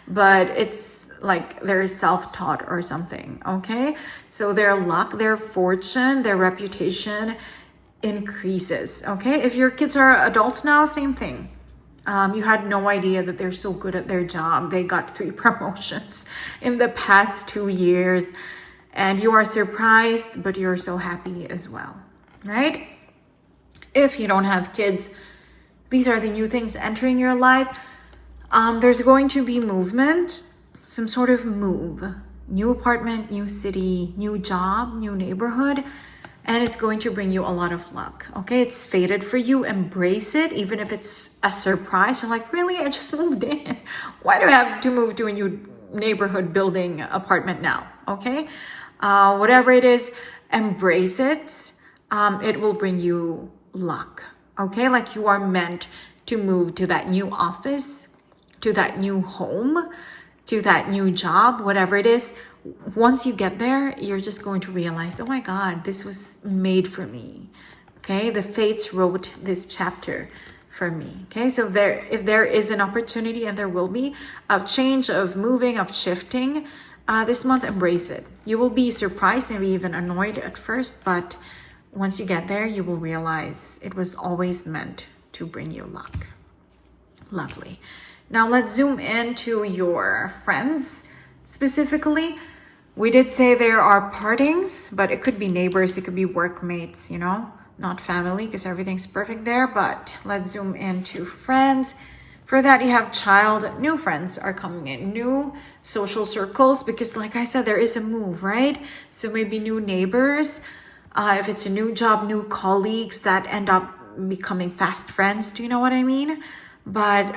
but it's like they're self-taught or something. Okay, so their luck, their fortune, their reputation increases. Okay, if your kids are adults now, same thing. You had no idea that they're so good at their job. They got 3 promotions in the past 2 years, and you are surprised, but you're so happy as well, right? If you don't have kids, These are the new things entering your life. There's going to be movement, some sort of move, new apartment, new city, new job, new neighborhood, and it's going to bring you a lot of luck. Okay, it's fated for you. Embrace it, even if it's a surprise. You're like, really? I just moved in. Why do I have to move to a new neighborhood, building, apartment now? Okay, whatever it is, embrace it. It will bring you luck. Okay, like you are meant to move to that new office, to that new home, to that new job, whatever it is. Once you get there, you're just going to realize, oh my God, this was made for me. Okay, the fates wrote this chapter for me. Okay, so if there is an opportunity, and there will be, of change, of moving, of shifting, this month, embrace it. You will be surprised, maybe even annoyed at first, but once you get there, you will realize it was always meant to bring you luck. Lovely. Now let's zoom into your friends specifically. We did say there are partings, but it could be neighbors, it could be workmates, you know, not family, because everything's perfect there. But let's zoom into friends. For that, you have child. New friends are coming in, new social circles, because like I said, there is a move, right? So maybe new neighbors. If it's a new job, new colleagues that end up becoming fast friends. Do you know what I mean? But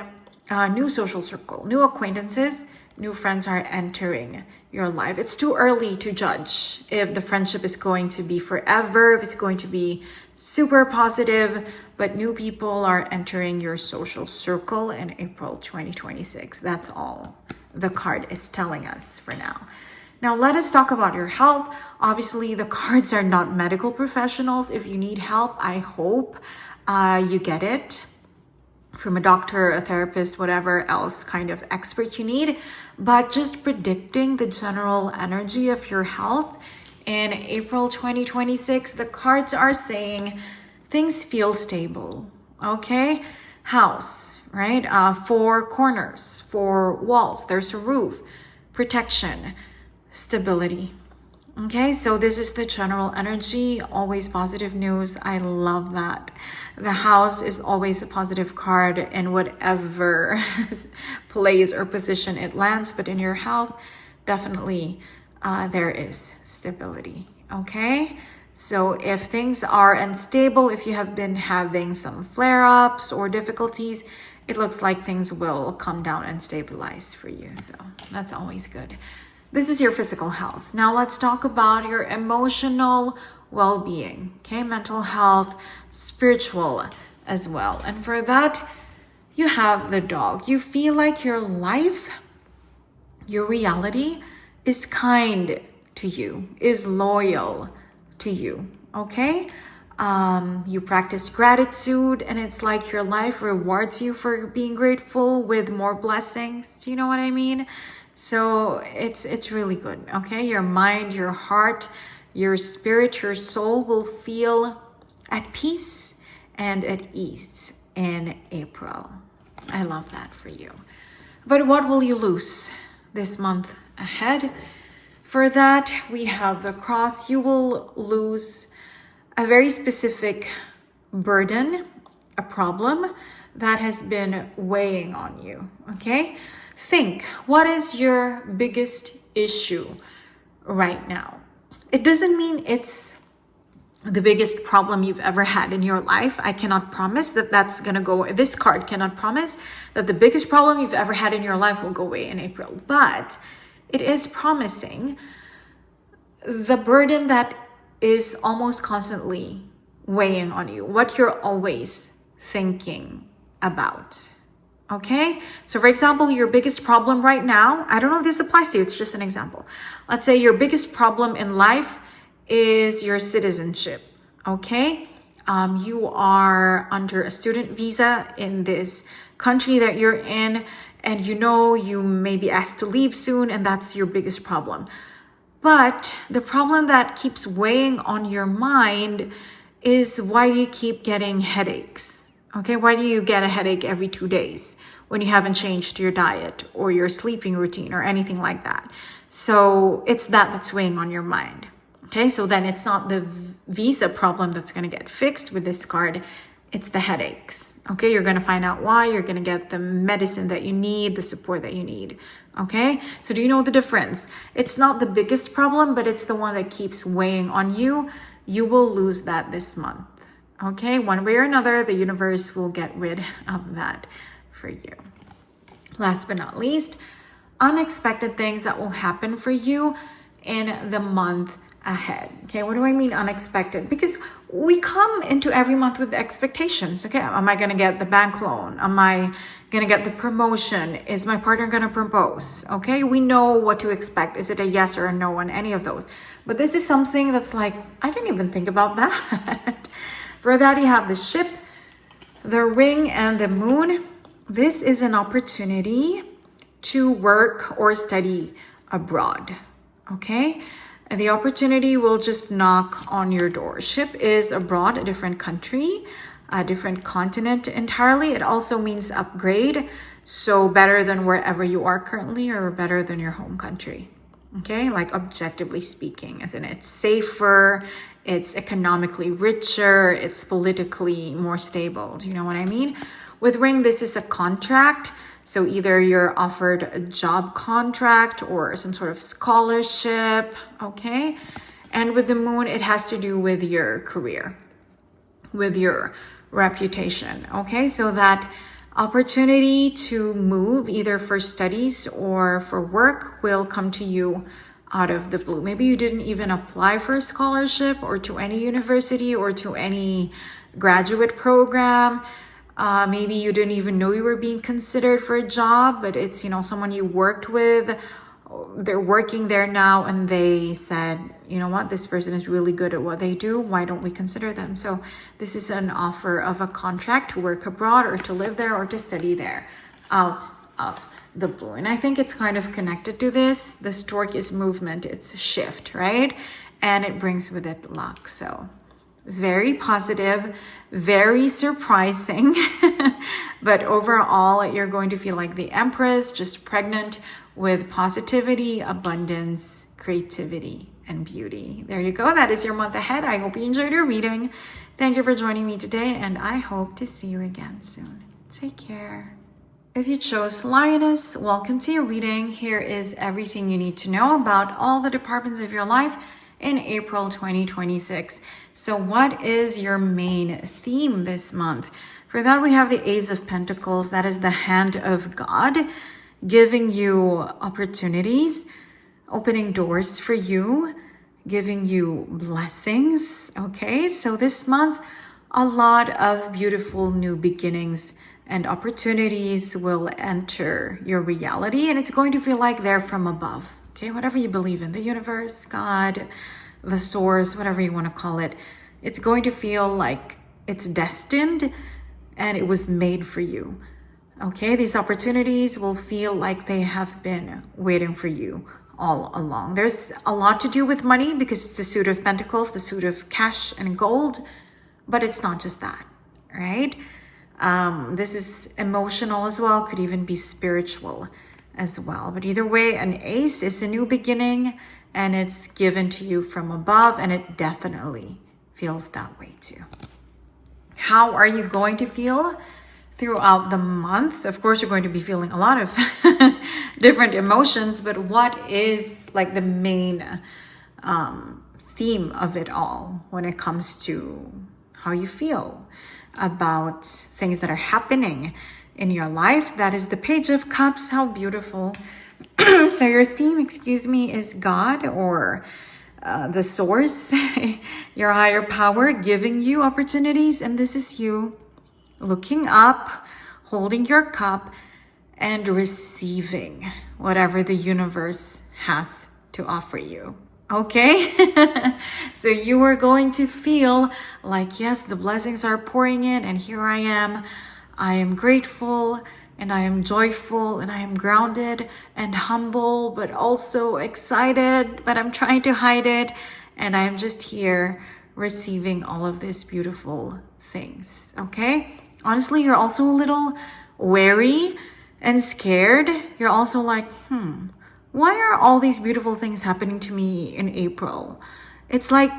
new social circle, new acquaintances, new friends are entering your life. It's too early to judge if the friendship is going to be forever, if it's going to be super positive, but new people are entering your social circle in April 2026. That's all the card is telling us for now. Now, let us talk about your health. Obviously, the cards are not medical professionals. If you need help, I hope you get it from a doctor, a therapist, whatever else kind of expert you need. But just predicting the general energy of your health in April 2026, the cards are saying things feel stable. Okay? House, right? Four corners, four walls. There's a roof, protection, stability. Okay, so this is the general energy, always positive news. I love that. The house is always a positive card in whatever place or position it lands, but in your health, definitely there is stability. Okay, so if things are unstable, if you have been having some flare-ups or difficulties, it looks like things will come down and stabilize for you. So that's always good. This is your physical health. Now let's talk about your emotional well-being, okay? Mental health, spiritual as well. And for that, you have the dog. You feel like your life, your reality is kind to you, is loyal to you, okay? You practice gratitude, and it's like your life rewards you for being grateful with more blessings. Do you know what I mean? So it's really good, okay? Your mind, your heart, your spirit, your soul will feel at peace and at ease in April. I love that for you. But what will you lose this month ahead? For that, we have the cross. You will lose a very specific burden, a problem that has been weighing on you, okay? Think, what is your biggest issue right now? It doesn't mean it's the biggest problem you've ever had in your life. I cannot promise that that's going to go away. This card cannot promise that the biggest problem you've ever had in your life will go away in April. But it is promising the burden that is almost constantly weighing on you, what you're always thinking about. Okay, so for example, your biggest problem right now, I don't know if this applies to you, it's just an example. Let's say your biggest problem in life is your citizenship. Okay, you are under a student visa in this country that you're in, and you know you may be asked to leave soon, and that's your biggest problem. But the problem that keeps weighing on your mind is, why do you keep getting headaches? Okay, why do you get a headache every 2 days when you haven't changed your diet or your sleeping routine or anything like that? So it's that's weighing on your mind. Okay, so then it's not the visa problem that's going to get fixed with this card. It's the headaches. Okay, you're going to find out why. You're going to get the medicine that you need, the support that you need. Okay, so do you know the difference? It's not the biggest problem, but it's the one that keeps weighing on you. You will lose that this month. Okay, one way or another, the universe will get rid of that for you. Last but not least, unexpected things that will happen for you in the month ahead. Okay, what do I mean unexpected? Because we come into every month with expectations. Okay, am I going to get the bank loan? Am I going to get the promotion? Is my partner going to propose? Okay, we know what to expect. Is it a yes or a no on any of those? But this is something that's like, I didn't even think about that. For that, you have the ship, the ring, and the moon. This is an opportunity to work or study abroad. Okay, and the opportunity will just knock on your door. Ship is abroad, a different country, a different continent entirely. It also means upgrade, so better than wherever you are currently, or better than your home country. Okay, like objectively speaking, as in it's safer, it's economically richer, it's politically more stable. Do you know what I mean? With ring, this is a contract. So either you're offered a job contract or some sort of scholarship, okay? And with the moon, it has to do with your career, with your reputation, okay? So that opportunity to move either for studies or for work will come to you out of the blue. Maybe you didn't even apply for a scholarship or to any university or to any graduate program. Maybe you didn't even know you were being considered for a job, but it's, you know, someone you worked with. They're working there now and they said, you know what, this person is really good at what they do. Why don't we consider them? So this is an offer of a contract to work abroad or to live there or to study there out of the blue. And I think it's kind of connected to this. The stork is movement, it's a shift, right? And it brings with it luck. So very positive, very surprising. But overall, you're going to feel like the Empress, just pregnant with positivity, abundance, creativity, and beauty. There you go. That is your month ahead. I hope you enjoyed your reading. Thank you for joining me today, and I hope to see you again soon. Take care. If you chose Lioness, welcome to your reading. Here is everything you need to know about all the departments of your life in April 2026. So what is your main theme this month? For that, we have the Ace of Pentacles. That is the hand of God, giving you opportunities, opening doors for you, giving you blessings. Okay, so this month, a lot of beautiful new beginnings and opportunities will enter your reality, and it's going to feel like they're from above. Okay, whatever you believe in, the universe, God, the source, whatever you want to call it, it's going to feel like it's destined and it was made for you. Okay, these opportunities will feel like they have been waiting for you all along. There's a lot to do with money because it's the suit of pentacles, the suit of cash and gold, but it's not just that, right? This is emotional as well, could even be spiritual as well. But either way, an ace is a new beginning and it's given to you from above, and it definitely feels that way too. How are you going to feel throughout the month? Of course, you're going to be feeling a lot of different emotions, but what is like the main theme of it all when it comes to how you feel about things that are happening in your life? That is the Page of Cups. How beautiful. So your theme, is God, or the source, your higher power giving you opportunities. And this is you looking up, holding your cup, and receiving whatever the universe has to offer you. Okay? So you are going to feel like, yes, the blessings are pouring in, and here I am. I am grateful, and I am joyful, and I am grounded and humble, but also excited, but I'm trying to hide it. And I am just here receiving all of these beautiful things. Okay? Honestly, you're also a little wary and scared. You're also like, why are all these beautiful things happening to me in April? It's like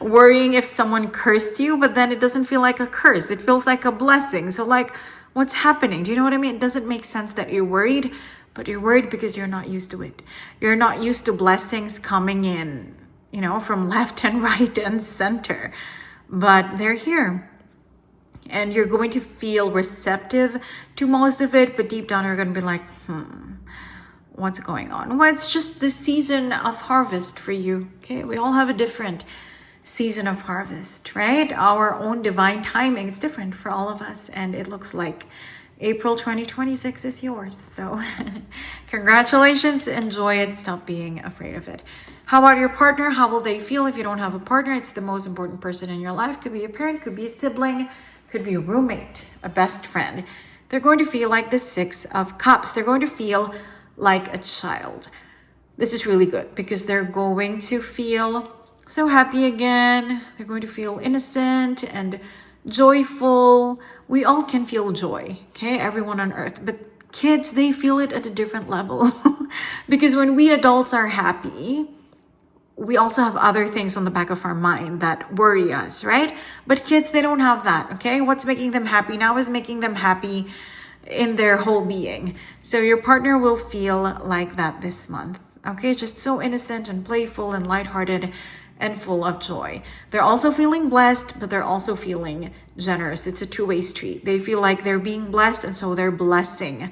worrying if someone cursed you, but then it doesn't feel like a curse. It feels like a blessing. So like, what's happening? Do you know what I mean? It doesn't make sense that you're worried, but you're worried because you're not used to it. You're not used to blessings coming in, you know, from left and right and center, but they're here. And you're going to feel receptive to most of it, but deep down you're going to be like, what's going on? Well, it's just the season of harvest for you. Okay, we all have a different season of harvest, right? Our own divine timing is different for all of us, and it looks like April 2026 is yours. So congratulations, enjoy it, stop being afraid of it. How about your partner? How will they feel if you don't have a partner? It's the most important person in your life. Could be a parent, could be a sibling, could be a roommate, a best friend. They're going to feel like the Six of Cups. They're going to feel like a child. This is really good because they're going to feel so happy again. They're going to feel innocent and joyful. We all can feel joy, okay? Everyone on earth. But kids, they feel it at a different level. Because when we adults are happy, we also have other things on the back of our mind that worry us, right? But kids, they don't have that, okay? What's making them happy now is making them happy in their whole being. So your partner will feel like that this month, okay? Just so innocent and playful and lighthearted and full of joy. They're also feeling blessed, but they're also feeling generous. It's a two-way street. They feel like they're being blessed, and so they're blessing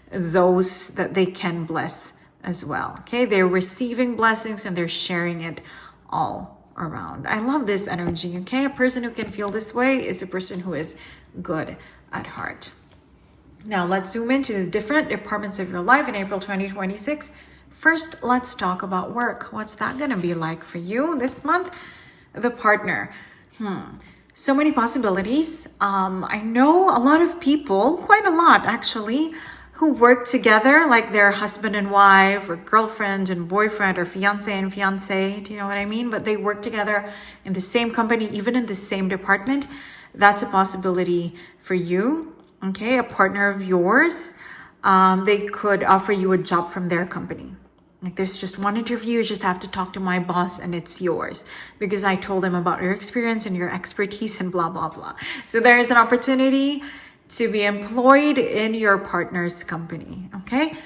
those that they can bless as well, okay? They're receiving blessings and they're sharing it all around. I love this energy, okay? A person who can feel this way is a person who is good at heart. Now let's zoom into the different departments of your life in April 2026. First, let's talk about work. What's that going to be like for you this month? The partner. So many possibilities. I know a lot of people, quite a lot actually, who work together, like they're husband and wife or girlfriend and boyfriend or fiance and fiance. Do you know what I mean? But they work together in the same company, even in the same department. That's a possibility for you. Okay, a partner of yours, they could offer you a job from their company. Like there's just one interview, you just have to talk to my boss and it's yours because I told them about your experience and your expertise and blah, blah, blah. So there is an opportunity to be employed in your partner's company, okay?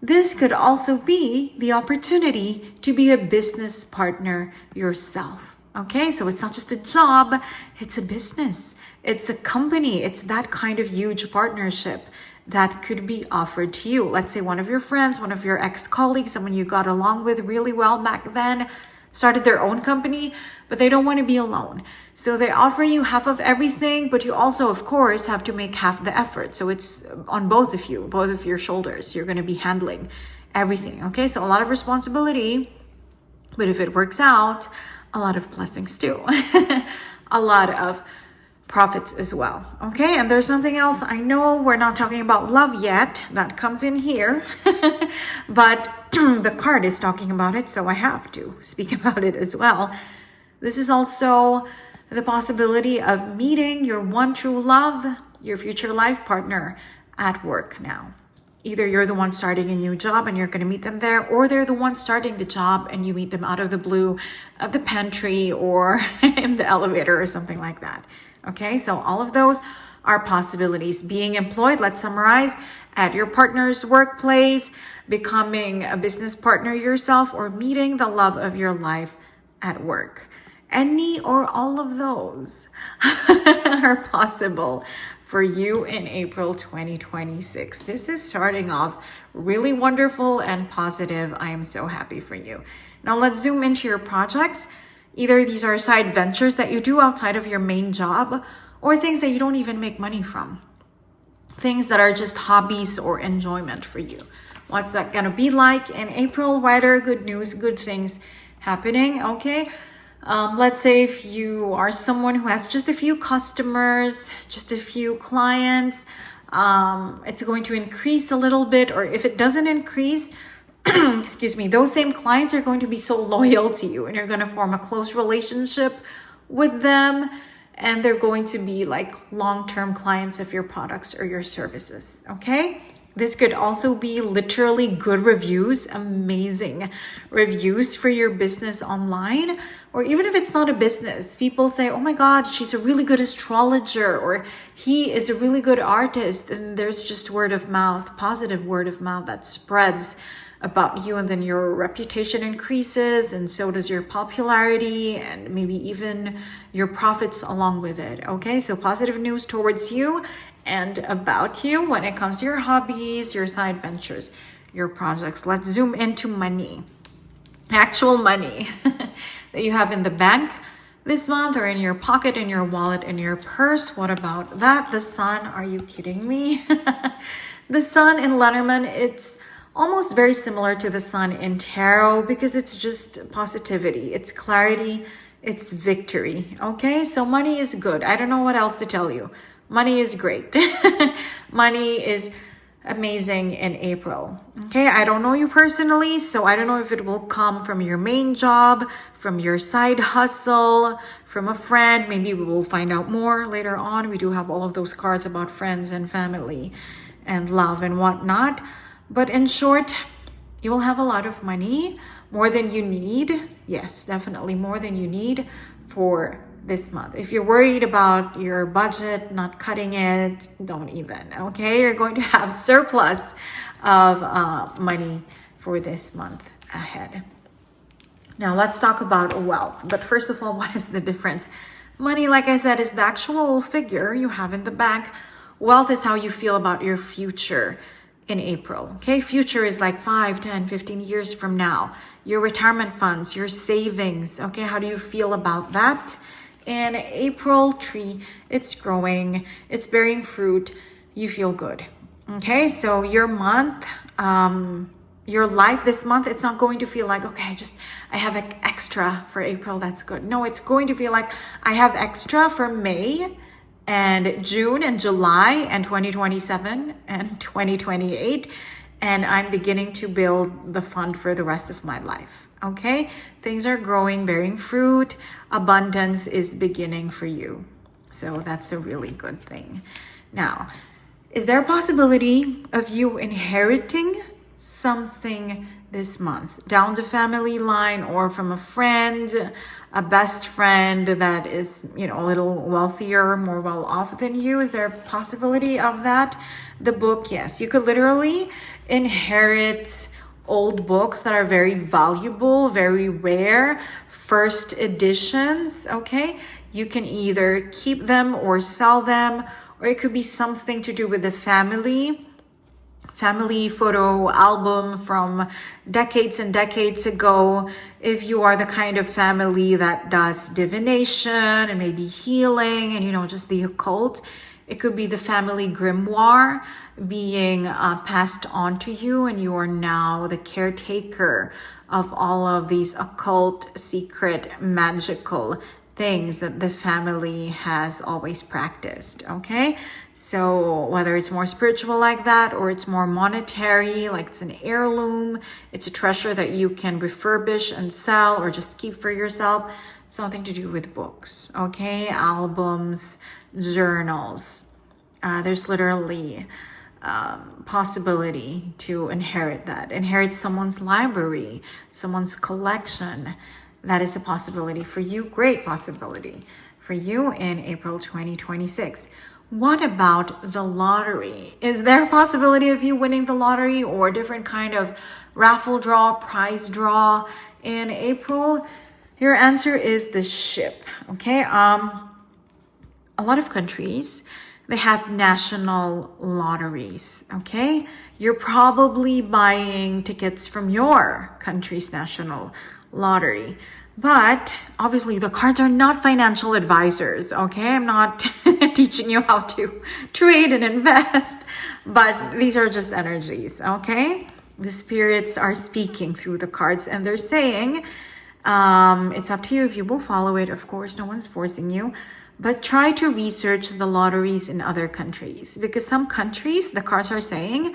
This could also be the opportunity to be a business partner yourself, okay? So it's not just a job, it's a business. It's a company. It's that kind of huge partnership that could be offered to you. Let's say one of your friends, one of your ex-colleagues, someone you got along with really well back then, started their own company, but they don't want to be alone. So they offer you half of everything, but you also, of course, have to make half the effort. So it's on both of you, both of your shoulders. You're going to be handling everything, okay? So a lot of responsibility, but if it works out, a lot of blessings too. A lot of profits as well, okay? And there's something else. I know we're not talking about love yet. That comes in here, but the card is talking about it, so I have to speak about it as well. This is also the possibility of meeting your one true love, your future life partner at work now. Either you're the one starting a new job and you're going to meet them there, or they're the one starting the job and you meet them out of the blue at the pantry or in the elevator or something like that. Okay, so all of those are possibilities. Being employed, let's summarize, at your partner's workplace, becoming a business partner yourself, or meeting the love of your life at work. Any or all of those are possible for you in April 2026. This is starting off really wonderful and positive. I am so happy for you. Now let's zoom into your projects. Either these are side ventures that you do outside of your main job, or things that you don't even make money from. Things that are just hobbies or enjoyment for you. What's that gonna be like in April? Rather good news, good things happening, okay? Let's say if you are someone who has just a few customers, just a few clients, it's going to increase a little bit, or if it doesn't increase, excuse me, those same clients are going to be so loyal to you and you're going to form a close relationship with them, and they're going to be like long-term clients of your products or your services, okay? This could also be literally good reviews, amazing reviews for your business online. Or even if it's not a business, people say, oh my God, she's a really good astrologer, or he is a really good artist. And there's just word of mouth, positive word of mouth that spreads about you, and then your reputation increases, and so does your popularity, and maybe even your profits along with it. Okay, so positive news towards you and about you when it comes to your hobbies, your side ventures, your projects. Let's zoom into money, actual money that you have in the bank this month, or in your pocket, in your wallet, in your purse. What about that? The sun, are you kidding me? The sun in Lenormand, it's almost very similar to the sun in tarot, because it's just positivity, it's clarity, it's victory. Okay, so money is good. I don't know what else to tell you. Money is great. Money is amazing in April. Okay, I don't know you personally, so I don't know if it will come from your main job, from your side hustle, from a friend. Maybe we will find out more later on. We do have all of those cards about friends and family and love and whatnot. But in short, you will have a lot of money, more than you need. Yes, definitely more than you need for this month. If you're worried about your budget, not cutting it, don't even, okay? You're going to have surplus of money for this month ahead. Now let's talk about wealth. But first of all, what is the difference? Money, like I said, is the actual figure you have in the bank. Wealth is how you feel about your future in April. Okay, future is like 5, 10, 15 years from now. Your retirement funds, your savings. Okay, how do you feel about that? In April, tree, it's growing, it's bearing fruit, you feel good. Okay, so your month, your life this month, it's not going to feel like, okay, I have an extra for April, that's good. No, it's going to feel like I have extra for May and June and July and 2027 and 2028, and I'm beginning to build the fund for the rest of my life. Okay, things are growing, bearing fruit, abundance is beginning for you, so that's a really good thing. Now, is there a possibility of you inheriting something this month down the family line, or from a friend, a best friend that is, a little wealthier, more well off than you? Is there a possibility of that? The book, yes, you could literally inherit old books that are very valuable, very rare, first editions. Okay, you can either keep them or sell them, or it could be something to do with the family photo album from decades and decades ago. If you are the kind of family that does divination and maybe healing and, just the occult, it could be the family grimoire being passed on to you, and you are now the caretaker of all of these occult, secret, magical things that the family has always practiced. Okay, so whether it's more spiritual like that, or it's more monetary, like it's an heirloom, it's a treasure that you can refurbish and sell, or just keep for yourself, something to do with books. Okay, albums, journals. There's literally possibility to inherit someone's library, someone's collection. That is a possibility for you, great possibility for you in April 2026. What about the lottery? Is there a possibility of you winning the lottery, or different kind of raffle draw, prize draw in April? Your answer is the ship. Okay, a lot of countries, they have national lotteries. Okay, you're probably buying tickets from your country's national lottery, but obviously the cards are not financial advisors. Okay, I'm not teaching you how to trade and invest, but these are just energies. Okay, the spirits are speaking through the cards, and they're saying it's up to you if you will follow it. Of course, no one's forcing you, but try to research the lotteries in other countries, because some countries, the cards are saying,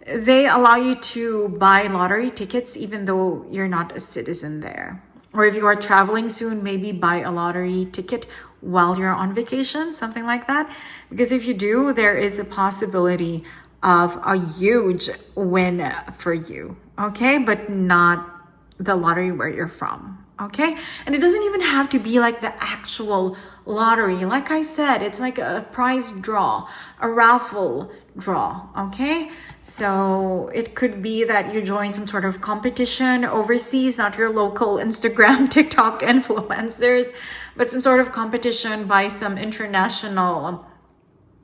they allow you to buy lottery tickets even though you're not a citizen there. Or if you are traveling soon, maybe buy a lottery ticket while you're on vacation, something like that. Because if you do, there is a possibility of a huge win for you, okay? But not the lottery where you're from, okay? And it doesn't even have to be like the actual lottery. Like I said, it's like a prize draw, a raffle draw, okay? So it could be that you join some sort of competition overseas, not your local Instagram, TikTok influencers, but some sort of competition by some international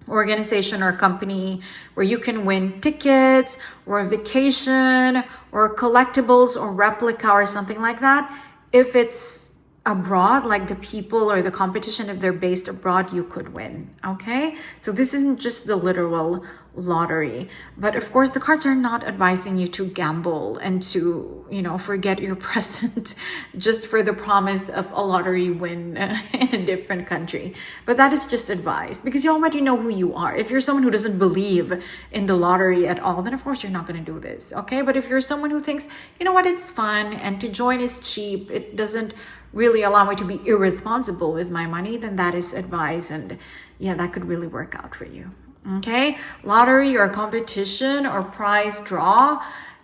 organization or company where you can win tickets or a vacation or collectibles or replica or something like that. If it's abroad, like the people or the competition, if they're based abroad, you could win, okay? So this isn't just the literal lottery, but of course the cards are not advising you to gamble and to, you know, forget your present just for the promise of a lottery win in a different country. But that is just advice, because you already know who you are. If you're someone who doesn't believe in the lottery at all, then of course you're not going to do this, okay? But if you're someone who thinks, you know what, it's fun and to join is cheap, it doesn't really allow me to be irresponsible with my money, then that is advice, and yeah, that could really work out for you. Okay, lottery or competition or prize draw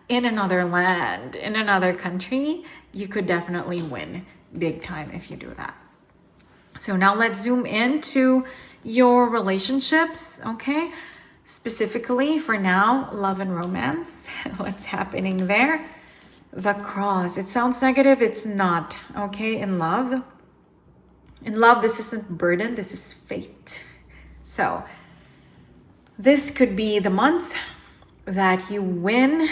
in another land, in another country, you could definitely win big time if you do that. So now let's zoom into your relationships, okay? Specifically for now, love and romance. What's happening there? The cross. It sounds negative. It's not, okay? In love, this isn't burden. This is fate. So this could be the month that you win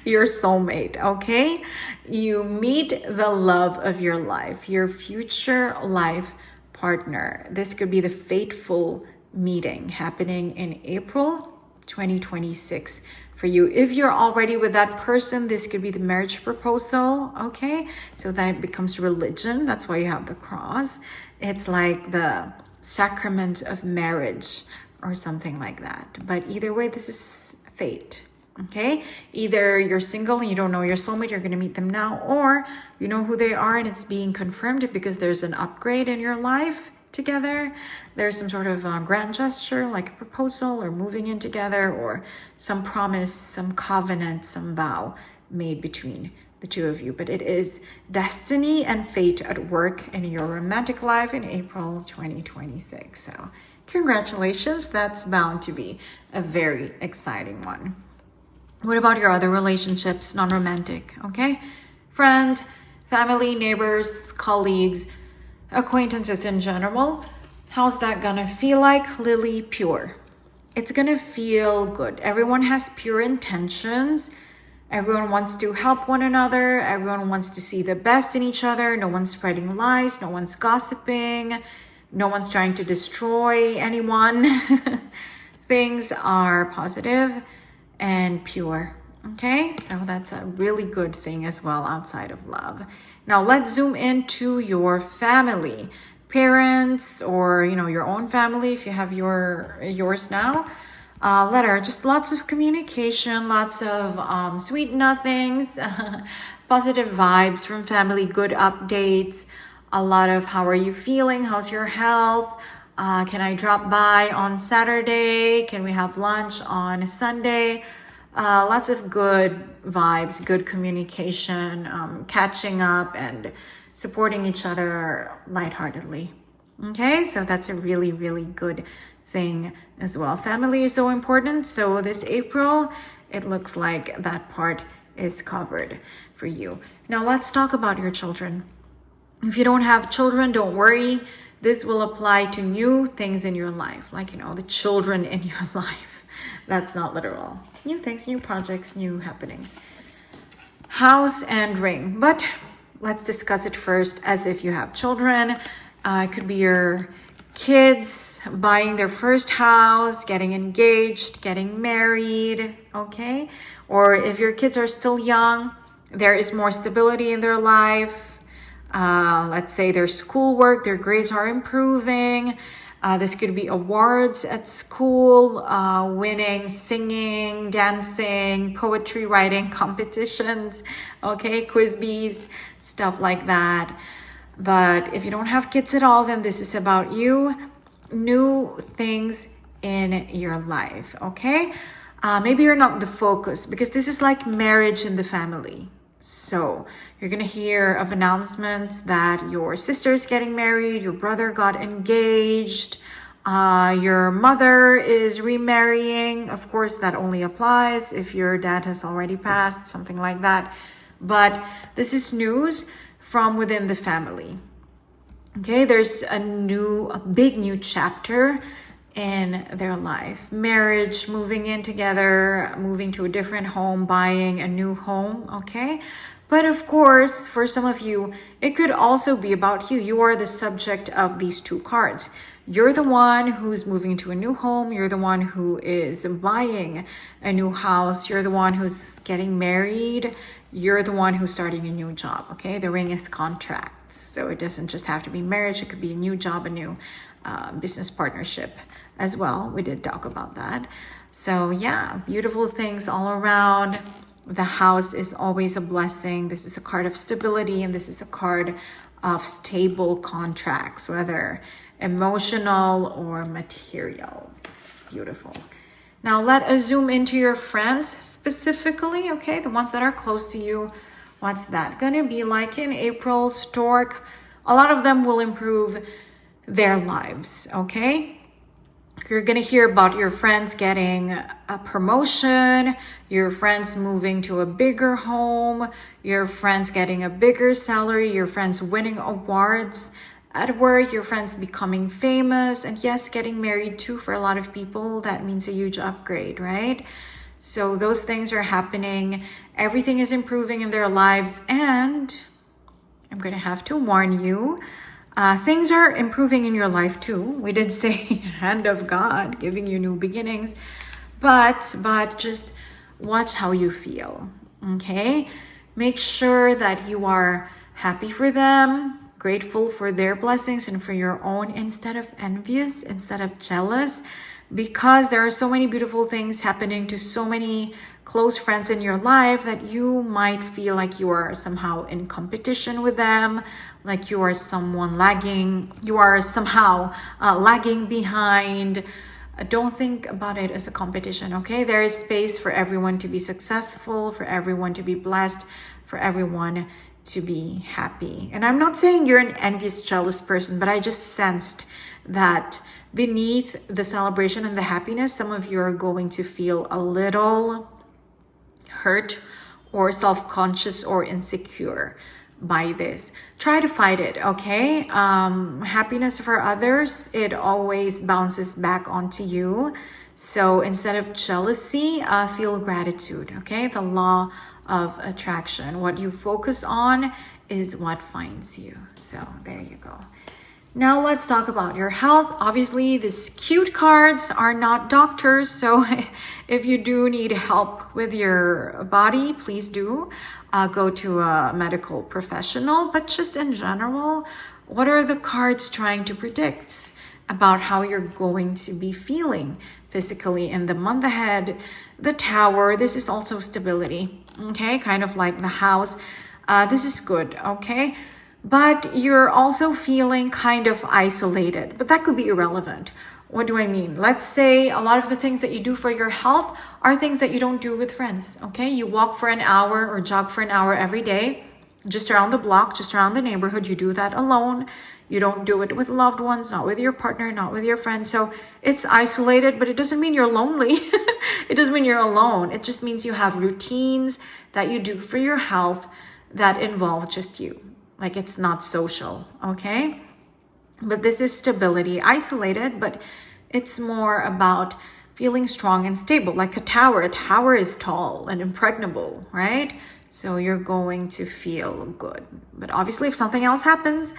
your soulmate, okay? You meet the love of your life, your future life partner. This could be the fateful meeting happening in April 2026 for you. If you're already with that person, this could be the marriage proposal, okay? So then it becomes religion. That's why you have the cross. It's like the sacrament of marriage or something like that. But either way, this is fate, okay? Either you're single and you don't know your soulmate, you're going to meet them now, or you know who they are and it's being confirmed because there's an upgrade in your life together. There's some sort of grand gesture like a proposal or moving in together or some promise, some covenant, some vow made between the two of you. But it is destiny and fate at work in your romantic life in April 2026. So congratulations, that's bound to be a very exciting one. What about your other relationships, non-romantic, okay? Friends, family, neighbors, colleagues, acquaintances in general. How's that gonna feel like? Lily, pure. It's gonna feel good. Everyone has pure intentions. Everyone wants to help one another. Everyone wants to see the best in each other. No one's spreading lies. No one's gossiping. No one's trying to destroy anyone. Things are positive and pure. Okay, so that's a really good thing as well outside of love. Now let's zoom into your family, parents, or your own family if you have yours now. Letter, just lots of communication, lots of sweet nothings, positive vibes from family, good updates. A lot of how are you feeling? How's your health? Can I drop by on Saturday? Can we have lunch on Sunday? Lots of good vibes, good communication, catching up and supporting each other lightheartedly. Okay, so that's a really, really good thing as well. Family is so important. So this April, it looks like that part is covered for you. Now let's talk about your children. If you don't have children, don't worry. This will apply to new things in your life, like, the children in your life. That's not literal. New things, new projects, new happenings. House and ring. But let's discuss it first as if you have children. It could be your kids buying their first house, getting engaged, getting married, okay? Or if your kids are still young, there is more stability in their life. Let's say their schoolwork, their grades are improving. This could be awards at school, winning, singing, dancing, poetry writing competitions, okay, quiz bees, stuff like that. But if you don't have kids at all, then this is about you. New things in your life, okay? Maybe you're not the focus because this is like marriage in the family. So you're gonna hear of announcements that your sister's getting married, your brother got engaged, your mother is remarrying. Of course, that only applies if your dad has already passed, something like that. But this is news from within the family. Okay, there's a big new chapter in their life. Marriage, moving in together, moving to a different home, buying a new home, okay? But of course, for some of you, it could also be about you. You are the subject of these two cards. You're the one who's moving to a new home. You're the one who is buying a new house. You're the one who's getting married. You're the one who's starting a new job, okay? The ring is contracts. So it doesn't just have to be marriage. It could be a new job, a new business partnership as well. We did talk about that. So yeah, beautiful things all around. The house is always a blessing. This is a card of stability, and this is a card of stable contracts, whether emotional or material. Beautiful. Now let us zoom into your friends specifically, okay? The ones that are close to you. What's that gonna be like in April, Stork? A lot of them will improve their lives, okay? You're gonna hear about your friends getting a promotion, your friends moving to a bigger home, your friends getting a bigger salary, your friends winning awards at work, your friends becoming famous, and yes, getting married too. For a lot of people, that means a huge upgrade, right? So those things are happening. Everything is improving in their lives, and I'm gonna have to warn you, things are improving in your life too. We did say hand of God giving you new beginnings, but just watch how you feel, okay? Make sure that you are happy for them, grateful for their blessings and for your own, instead of envious, instead of jealous, because there are so many beautiful things happening to so many close friends in your life that you might feel like you are somehow in competition with them, like you are someone lagging, you are somehow lagging behind. Don't think about it as a competition, okay? There is space for everyone to be successful, for everyone to be blessed, for everyone to be happy. And I'm not saying you're an envious, jealous person, but I just sensed that beneath the celebration and the happiness, some of you are going to feel a little hurt or self-conscious or insecure by this. Try to fight it, okay? Happiness for others, it always bounces back onto you. So instead of jealousy, feel gratitude, okay? The law of attraction. What you focus on is what finds you. So there you go. Now let's talk about your health. Obviously, these cute cards are not doctors, so if you do need help with your body, please do go to a medical professional. But just in general, what are the cards trying to predict about how you're going to be feeling physically in the month ahead? The Tower, this is also stability, okay? Kind of like the house. This is good, okay? But you're also feeling kind of isolated, but that could be irrelevant. What do I mean? Let's say a lot of the things that you do for your health are things that you don't do with friends, okay? You walk for an hour or jog for an hour every day, just around the block, just around the neighborhood. You do that alone. You don't do it with loved ones, not with your partner, not with your friends. So it's isolated, but it doesn't mean you're lonely. It doesn't mean you're alone. It just means you have routines that you do for your health that involve just you. Like it's not social, okay? But this is stability, isolated, but it's more about feeling strong and stable, like a tower. A tower is tall and impregnable, right? So you're going to feel good. But obviously, if something else happens,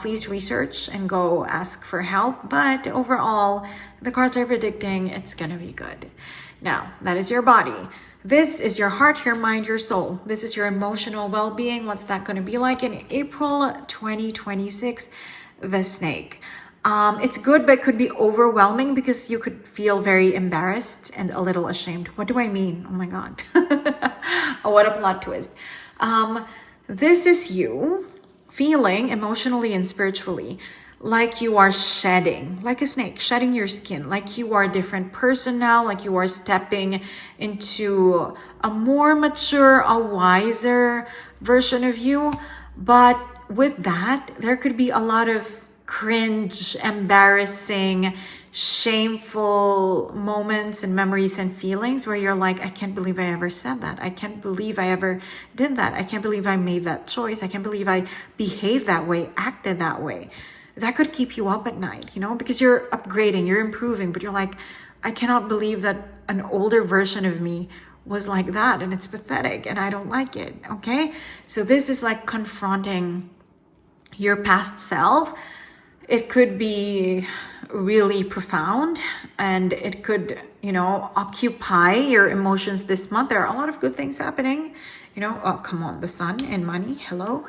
please research and go ask for help. But overall, the cards are predicting it's gonna be good. Now, that is your body. This is your heart, your mind, your soul. This is your emotional well-being. What's that going to be like in April 2026? The Snake. It's good, but it could be overwhelming because you could feel very embarrassed and a little ashamed. What do I mean? Oh my God. Oh, what a plot twist. This is you feeling emotionally and spiritually like you are shedding, like a snake, shedding your skin, like you are a different person now, like you are stepping into a more mature, a wiser version of you. But with that, there could be a lot of cringe, embarrassing, shameful moments and memories and feelings where you're like, I can't believe I ever said that. I can't believe I ever did that. I can't believe I made that choice. I can't believe I behaved that way, acted that way. That could keep you up at night, you know, because you're upgrading, you're improving, but you're like, I cannot believe that an older version of me was like that, and it's pathetic and I don't like it. Okay. So this is like confronting your past self. It could be really profound, and it could, you know, occupy your emotions this month. There are a lot of good things happening, you know. Oh, come on, the sun and money, hello.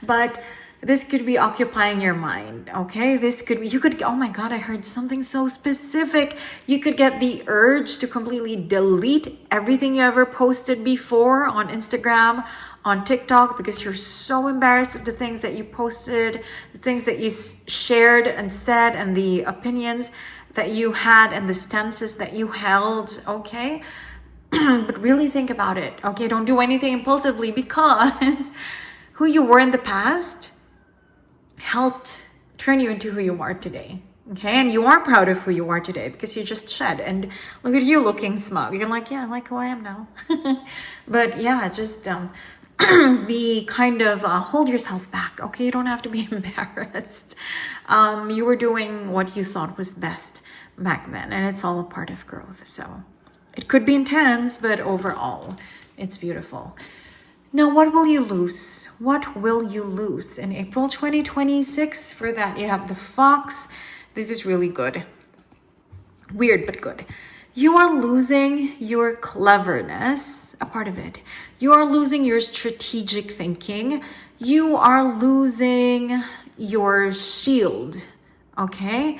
But this could be occupying your mind. Okay, this could be, you could, oh my god, I heard something so specific. You could get the urge to completely delete everything you ever posted before on Instagram, on TikTok, because you're so embarrassed of the things that you posted, the things that you shared and said, and the opinions that you had and the stances that you held. Okay. But really think about it. Okay, don't do anything impulsively, because who you were in the past helped turn you into who you are today. Okay, and you are proud of who you are today because you just shed, and look at you looking smug. You're like, yeah, I like who I am now. But yeah, just be kind of hold yourself back. Okay, you don't have to be embarrassed. You were doing what you thought was best back then, and it's all a part of growth. So it could be intense, but overall it's beautiful. Now, what will you lose? What will you lose in April 2026? For that, you have the Fox. This is really good. Weird, but good. You are losing your cleverness, a part of it. You are losing your strategic thinking. You are losing your shield, okay?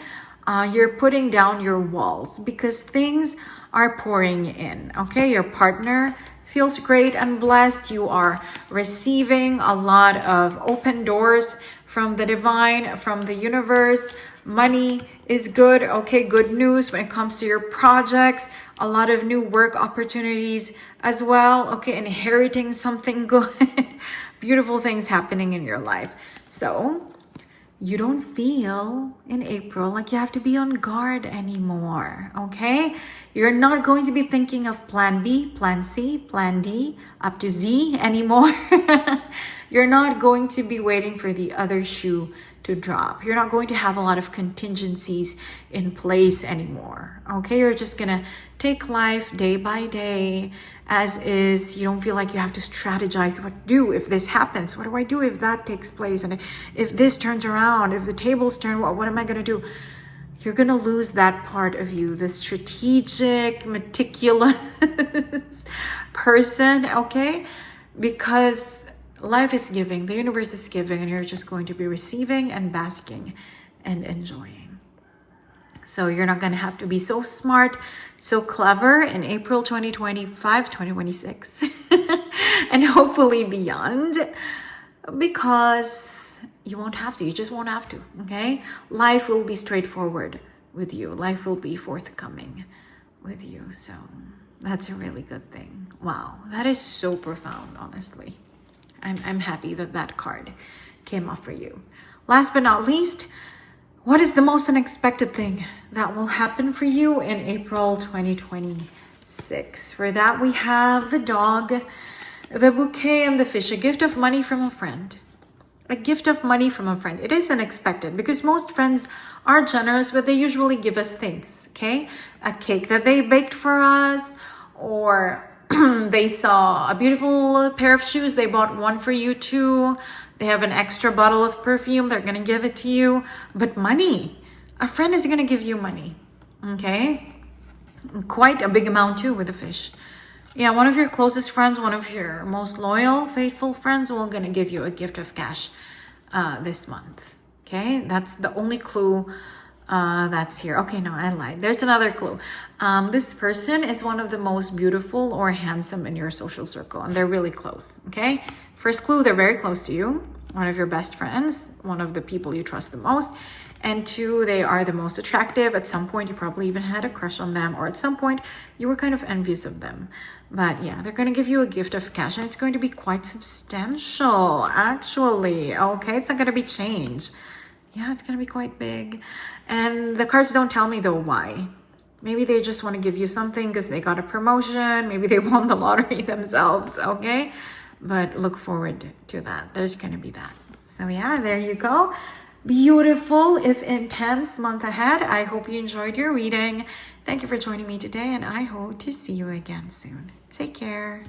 You're putting down your walls because things are pouring in, okay? Your partner feels great and blessed. You are receiving a lot of open doors from the divine, from the universe. Money is good. Okay, good news when it comes to your projects. A lot of new work opportunities as well. Okay, inheriting something good. Beautiful things happening in your life. So you don't feel in April like you have to be on guard anymore, okay? You're not going to be thinking of plan B, plan C, plan D, up to Z anymore. You're not going to be waiting for the other shoe to drop. You're not going to have a lot of contingencies in place anymore, okay? You're just gonna take life day by day as is. You don't feel like you have to strategize what to do if this happens. What do I do if that takes place? And if this turns around, if the tables turn, what am I gonna do? You're gonna lose that part of you, the strategic, meticulous person, okay? Because life is giving, the universe is giving, and you're just going to be receiving and basking and enjoying. So you're not going to have to be so smart, so clever in April 2025, 2026, and hopefully beyond, because you won't have to. You just won't have to, okay? Life will be straightforward with you. Life will be forthcoming with you. So that's a really good thing. Wow, that is so profound, honestly. I'm happy that that card came up for you. Last but not least, what is the most unexpected thing that will happen for you in April 2026? For that, we have the dog, the bouquet, and the fish. A gift of money from a friend. A gift of money from a friend. It is unexpected because most friends are generous, but they usually give us things, okay? A cake that they baked for us, or they saw a beautiful pair of shoes. They bought one for you too. They have an extra bottle of perfume. They're going to give it to you. But money, a friend is going to give you money. Okay. Quite a big amount too with the fish. Yeah. One of your closest friends, one of your most loyal, faithful friends will going to give you a gift of cash this month. Okay. That's the only clue that's here. Okay, no, I lied. There's another clue. This person is one of the most beautiful or handsome in your social circle, and they're really close. Okay, First clue, they're very close to you, one of your best friends, one of the people you trust the most. And 2, they are the most attractive. At some point, you probably even had a crush on them, or at some point, you were kind of envious of them. But yeah, they're going to give you a gift of cash, and it's going to be quite substantial, actually. Okay, it's not going to be change. Yeah, it's going to be quite big. And the cards don't tell me, though, why. Maybe they just want to give you something because they got a promotion. Maybe they won the lottery themselves, okay? But look forward to that. There's going to be that. So yeah, there you go. Beautiful, if intense month ahead. I hope you enjoyed your reading. Thank you for joining me today, and I hope to see you again soon. Take care.